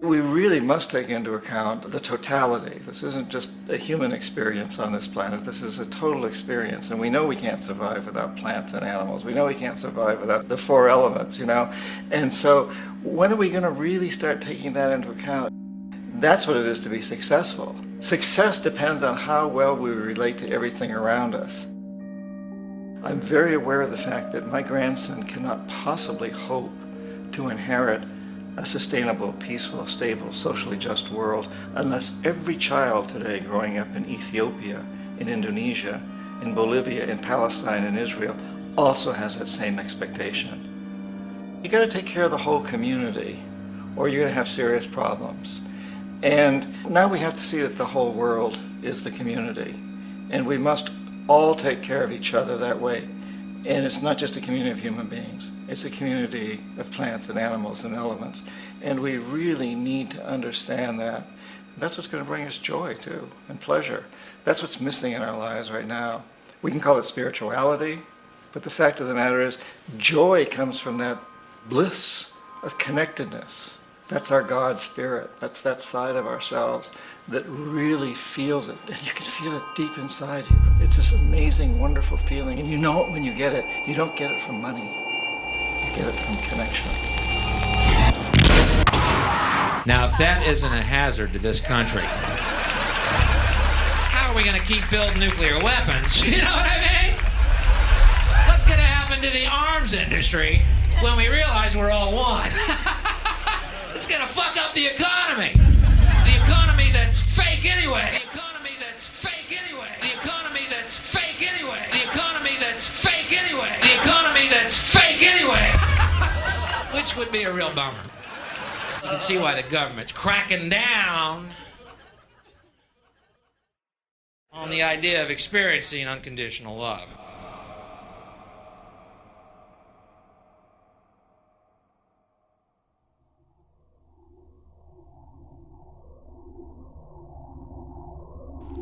We really must take into account the totality. This isn't just a human experience on this planet. This is a total experience. And we know we can't survive without plants and animals. We know we can't survive without the four elements, you know. And so when are we going to really start taking that into account? That's what it is to be successful. Success depends on how well we relate to everything around us. I'm very aware of the fact that my grandson cannot possibly hope to inherit a sustainable, peaceful, stable, socially just world unless every child today growing up in Ethiopia, in Indonesia, in Bolivia, in Palestine, in Israel also has that same expectation. You got to take care of the whole community or you're going to have serious problems. And now we have to see that the whole world is the community. And we must all take care of each other that way. And it's not just a community of human beings. It's a community of plants and animals and elements. And we really need to understand that. That's what's going to bring us joy, too, and pleasure. That's what's missing in our lives right now. We can call it spirituality, but the fact of the matter is joy comes from that bliss of connectedness. That's our God spirit. That's that side of ourselves that really feels it. And you can feel it deep inside you. It's this amazing, wonderful feeling. And you know it when you get it. You don't get it from money. You get it from connection. Now, if that isn't a hazard to this country, how are we going to keep building nuclear weapons? You know what I mean? What's going to happen to the arms industry when we realize we're all one? It's going to fuck up the economy. The economy that's fake anyway. The economy that's fake anyway. The economy that's fake anyway. The economy that's fake anyway. The economy that's fake anyway. Which would be a real bummer. You can see why the government's cracking down on the idea of experiencing unconditional love.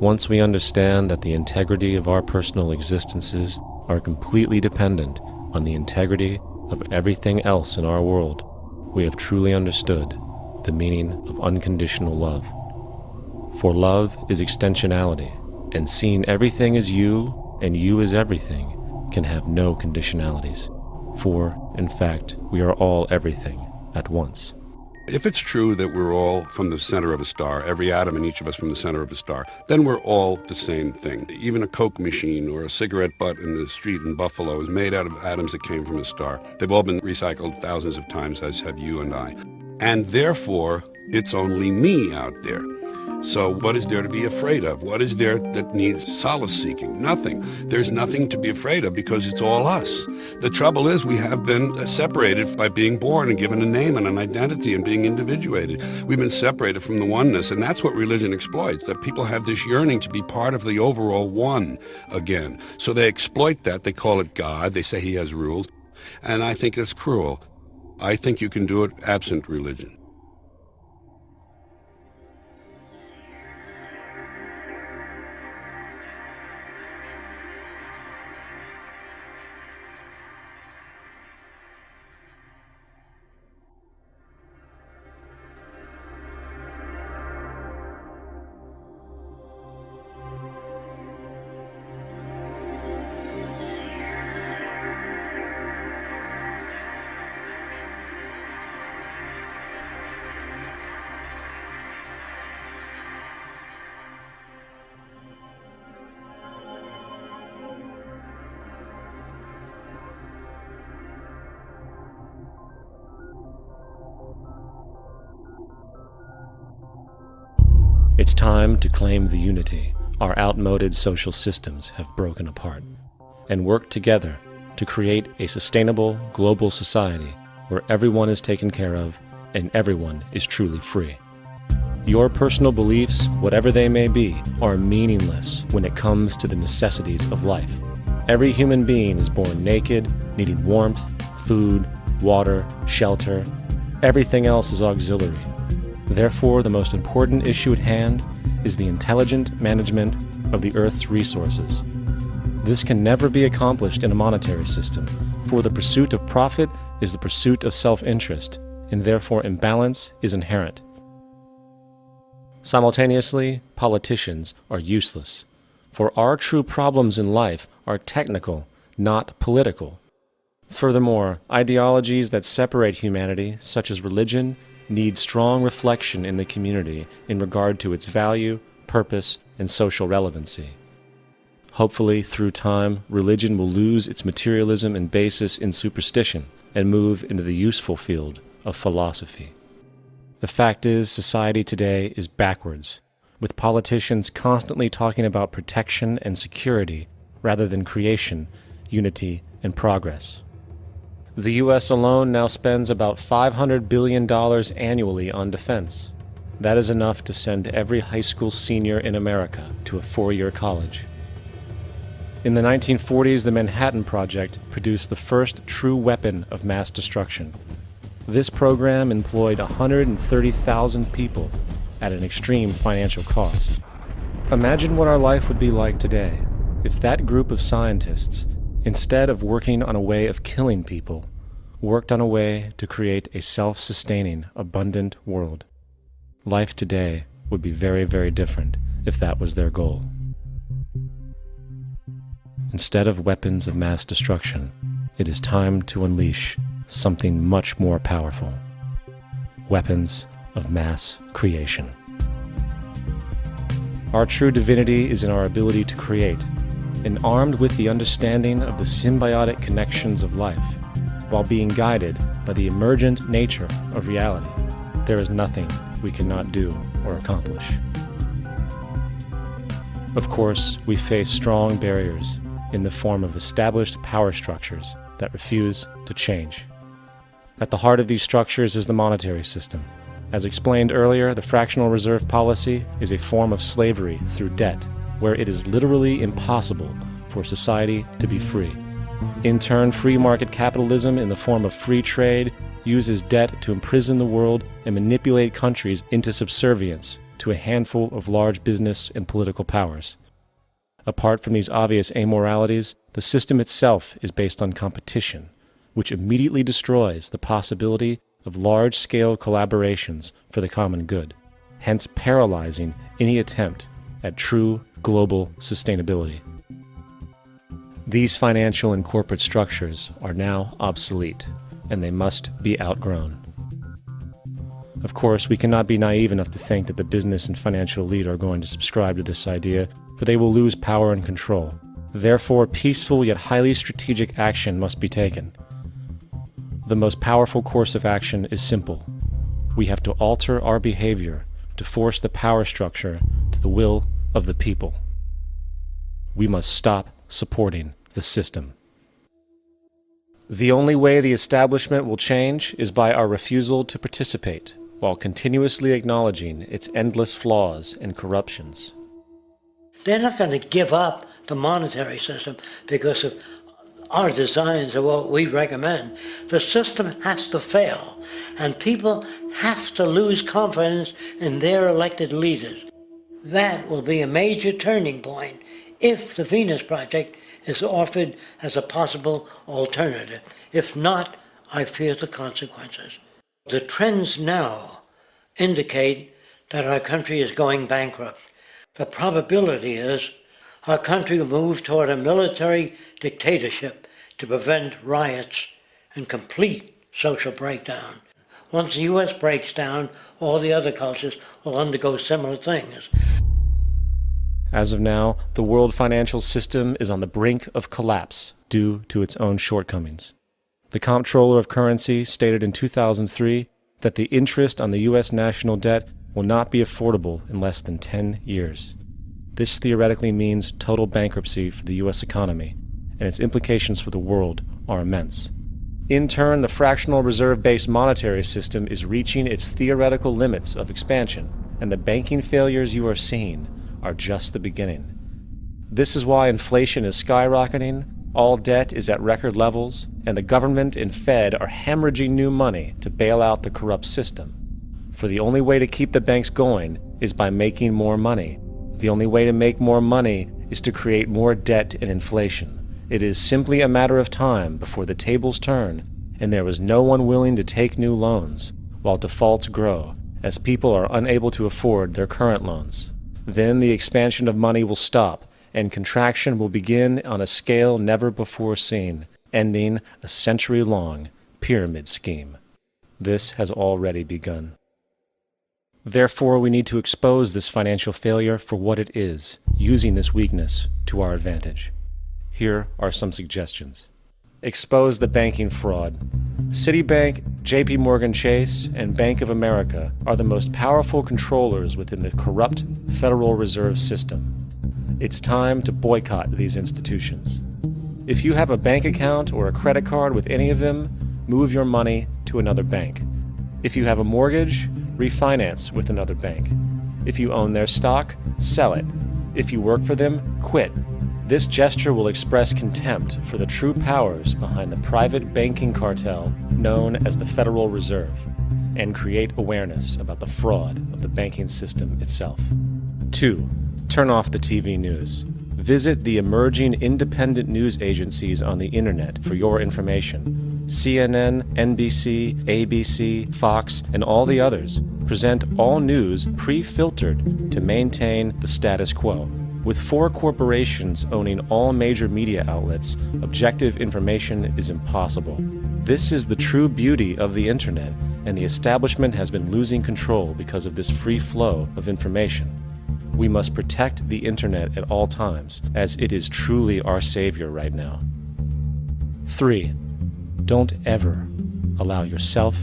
Once we understand that the integrity of our personal existences are completely dependent on the integrity of everything else in our world, we have truly understood the meaning of unconditional love. For love is extensionality, and seeing everything as you and you as everything can have no conditionalities. For, in fact, we are all everything at once. If it's true that we're all from the center of a star, every atom in each of us from the center of a star, then we're all the same thing. Even a Coke machine or a cigarette butt in the street in Buffalo is made out of atoms that came from a star. They've all been recycled thousands of times, as have you and I. And therefore, it's only me out there. So what is there to be afraid of? What is there that needs solace-seeking? Nothing. There's nothing to be afraid of because it's all us. The trouble is we have been separated by being born and given a name and an identity and being individuated. We've been separated from the oneness, and that's what religion exploits, that people have this yearning to be part of the overall one again. So they exploit that. They call it God. They say he has rules. And I think it's cruel. I think you can do it absent religion. It's time to claim the unity our outmoded social systems have broken apart, and work together to create a sustainable global society where everyone is taken care of and everyone is truly free. Your personal beliefs, whatever they may be, are meaningless when it comes to the necessities of life. Every human being is born naked, needing warmth, food, water, shelter. Everything else is auxiliary. Therefore, the most important issue at hand is the intelligent management of the Earth's resources. This can never be accomplished in a monetary system, for the pursuit of profit is the pursuit of self-interest, and therefore imbalance is inherent. Simultaneously, politicians are useless, for our true problems in life are technical, not political. Furthermore, ideologies that separate humanity, such as religion, need strong reflection in the community in regard to its value, purpose, and social relevancy. Hopefully, through time, religion will lose its materialism and basis in superstition and move into the useful field of philosophy. The fact is, society today is backwards, with politicians constantly talking about protection and security rather than creation, unity, and progress. The U.S. alone now spends about $500 billion annually on defense. That is enough to send every high school senior in America to a four-year college. In the 1940s, the Manhattan Project produced the first true weapon of mass destruction. This program employed 130,000 people at an extreme financial cost. Imagine what our life would be like today if that group of scientists, instead of working on a way of killing people, worked on a way to create a self-sustaining, abundant world. Life today would be very, very different if that was their goal. Instead of weapons of mass destruction, it is time to unleash something much more powerful. Weapons of mass creation. Our true divinity is in our ability to create, and armed with the understanding of the symbiotic connections of life, while being guided by the emergent nature of reality, there is nothing we cannot do or accomplish. Of course, we face strong barriers in the form of established power structures that refuse to change. At the heart of these structures is the monetary system. As explained earlier, the fractional reserve policy is a form of slavery through debt, where it is literally impossible for society to be free. In turn, free market capitalism in the form of free trade uses debt to imprison the world and manipulate countries into subservience to a handful of large business and political powers. Apart from these obvious amoralities, the system itself is based on competition, which immediately destroys the possibility of large-scale collaborations for the common good, hence paralyzing any attempt at true global sustainability. These financial and corporate structures are now obsolete, and they must be outgrown. Of course, we cannot be naive enough to think that the business and financial elite are going to subscribe to this idea, for they will lose power and control. Therefore, peaceful yet highly strategic action must be taken. The most powerful course of action is simple. We have to alter our behavior to to force the power structure to the will of the people. We must stop supporting the system. The only way the establishment will change is by our refusal to participate, while continuously acknowledging its endless flaws and corruptions. They're not going to give up the monetary system because of our designs of what we recommend. The system has to fail, and people have to lose confidence in their elected leaders. That will be a major turning point if the Venus Project is offered as a possible alternative. If not, I fear the consequences. The trends now indicate that our country is going bankrupt. The probability is our country will move toward a military dictatorship to prevent riots and complete social breakdown. Once the U.S. breaks down, all the other cultures will undergo similar things. As of now, the world financial system is on the brink of collapse due to its own shortcomings. The Comptroller of Currency stated in 2003 that the interest on the U.S. national debt will not be affordable in less than 10 years. This theoretically means total bankruptcy for the U.S. economy, and its implications for the world are immense. In turn, the fractional reserve-based monetary system is reaching its theoretical limits of expansion, and the banking failures you are seeing are just the beginning. This is why inflation is skyrocketing, all debt is at record levels, and the government and Fed are hemorrhaging new money to bail out the corrupt system. For the only way to keep the banks going is by making more money. The only way to make more money is to create more debt and inflation. It is simply a matter of time before the tables turn and there is no one willing to take new loans, while defaults grow, as people are unable to afford their current loans. Then the expansion of money will stop, and contraction will begin on a scale never before seen, ending a century-long pyramid scheme. This has already begun. Therefore, we need to expose this financial failure for what it is, using this weakness to our advantage. Here are some suggestions. Expose the banking fraud. Citibank, JP Morgan Chase, and Bank of America are the most powerful controllers within the corrupt Federal Reserve System. It's time to boycott these institutions. If you have a bank account or a credit card with any of them, move your money to another bank. If you have a mortgage, refinance with another bank. If you own their stock, sell it. If you work for them, quit. This gesture will express contempt for the true powers behind the private banking cartel known as the Federal Reserve, and create awareness about the fraud of the banking system itself. 2. Turn off the TV news. Visit the emerging independent news agencies on the internet for your information. CNN, NBC, ABC, Fox, and all the others present all news pre-filtered to maintain the status quo. With 4 corporations owning all major media outlets, objective information is impossible. This is the true beauty of the internet, and the establishment has been losing control because of this free flow of information. We must protect the internet at all times, as it is truly our savior right now. 3. Don't ever allow yourself,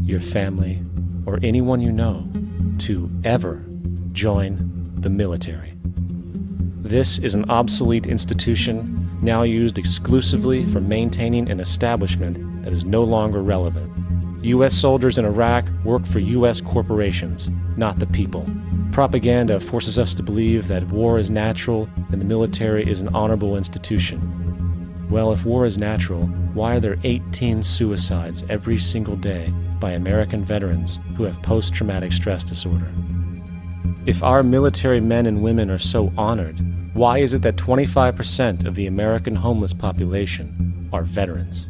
your family, or anyone you know to ever join the military. This is an obsolete institution now used exclusively for maintaining an establishment that is no longer relevant. U.S. soldiers in Iraq work for U.S. corporations, not the people. Propaganda forces us to believe that war is natural and the military is an honorable institution. Well, if war is natural, why are there 18 suicides every single day by American veterans who have post-traumatic stress disorder? If our military men and women are so honored, why is it that 25% of the American homeless population are veterans?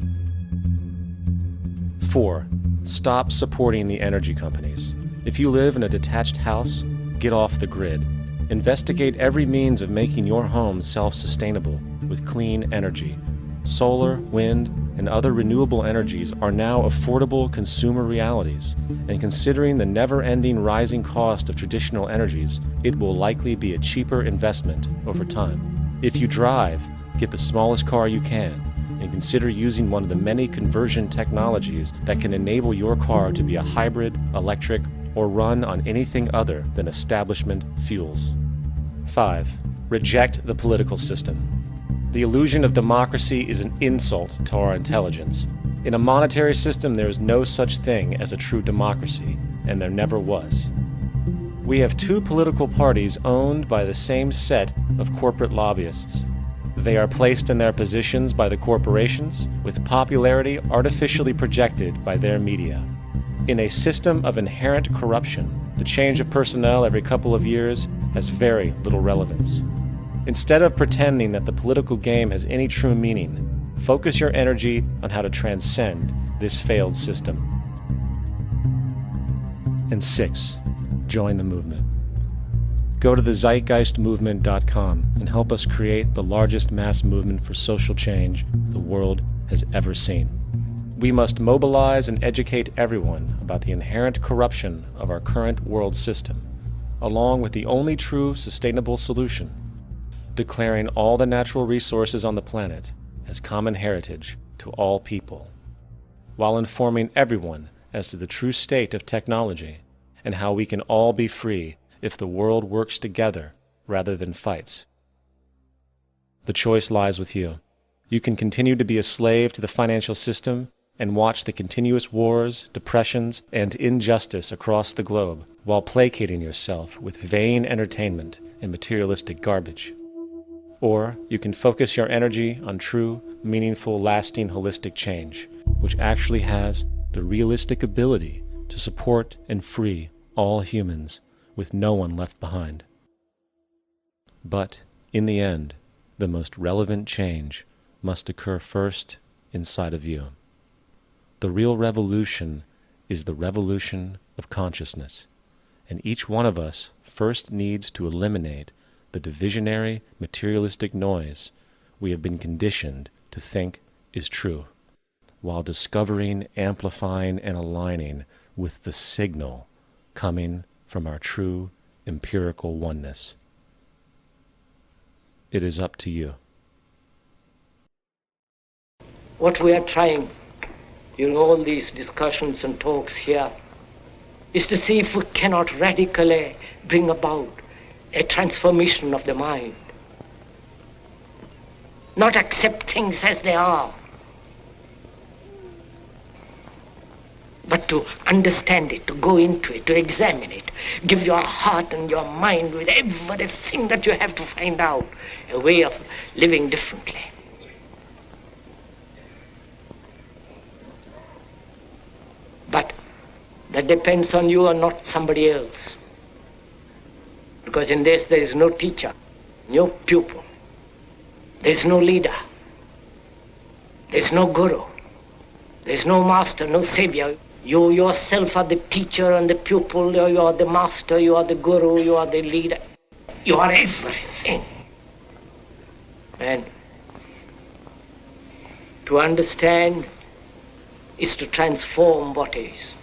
4. Stop supporting the energy companies. If you live in a detached house, get off the grid. Investigate every means of making your home self-sustainable with clean energy. Solar, wind, and other renewable energies are now affordable consumer realities, and considering the never-ending rising cost of traditional energies, it will likely be a cheaper investment over time. If you drive, get the smallest car you can, and consider using one of the many conversion technologies that can enable your car to be a hybrid, electric, or run on anything other than establishment fuels. 5. Reject the political system. The illusion of democracy is an insult to our intelligence. In a monetary system, there is no such thing as a true democracy, and there never was. We have two political parties owned by the same set of corporate lobbyists. They are placed in their positions by the corporations, with popularity artificially projected by their media. In a system of inherent corruption, the change of personnel every couple of years has very little relevance. Instead of pretending that the political game has any true meaning, focus your energy on how to transcend this failed system. And 6. Join the movement. Go to thezeitgeistmovement.com and help us create the largest mass movement for social change the world has ever seen. We must mobilize and educate everyone about the inherent corruption of our current world system, along with the only true sustainable solution, declaring all the natural resources on the planet as common heritage to all people, while informing everyone as to the true state of technology and how we can all be free if the world works together rather than fights. The choice lies with you. You can continue to be a slave to the financial system and watch the continuous wars, depressions, and injustice across the globe while placating yourself with vain entertainment and materialistic garbage. Or you can focus your energy on true, meaningful, lasting, holistic change, which actually has the realistic ability to support and free all humans with no one left behind. But, in the end, the most relevant change must occur first inside of you. The real revolution is the revolution of consciousness, and each one of us first needs to eliminate the divisionary, materialistic noise we have been conditioned to think is true, while discovering, amplifying, and aligning with the signal coming from our true empirical oneness. It is up to you. What we are trying in all these discussions and talks here is to see if we cannot radically bring about a transformation of the mind. Not accept things as they are, but to understand it, to go into it, to examine it, give your heart and your mind with everything that you have to find out, a way of living differently. But that depends on you and not somebody else. Because in this there is no teacher, no pupil, there is no leader, there is no guru, there is no master, no savior. You yourself are the teacher and the pupil, you are the master, you are the guru, you are the leader. You are everything. And to understand is to transform what is.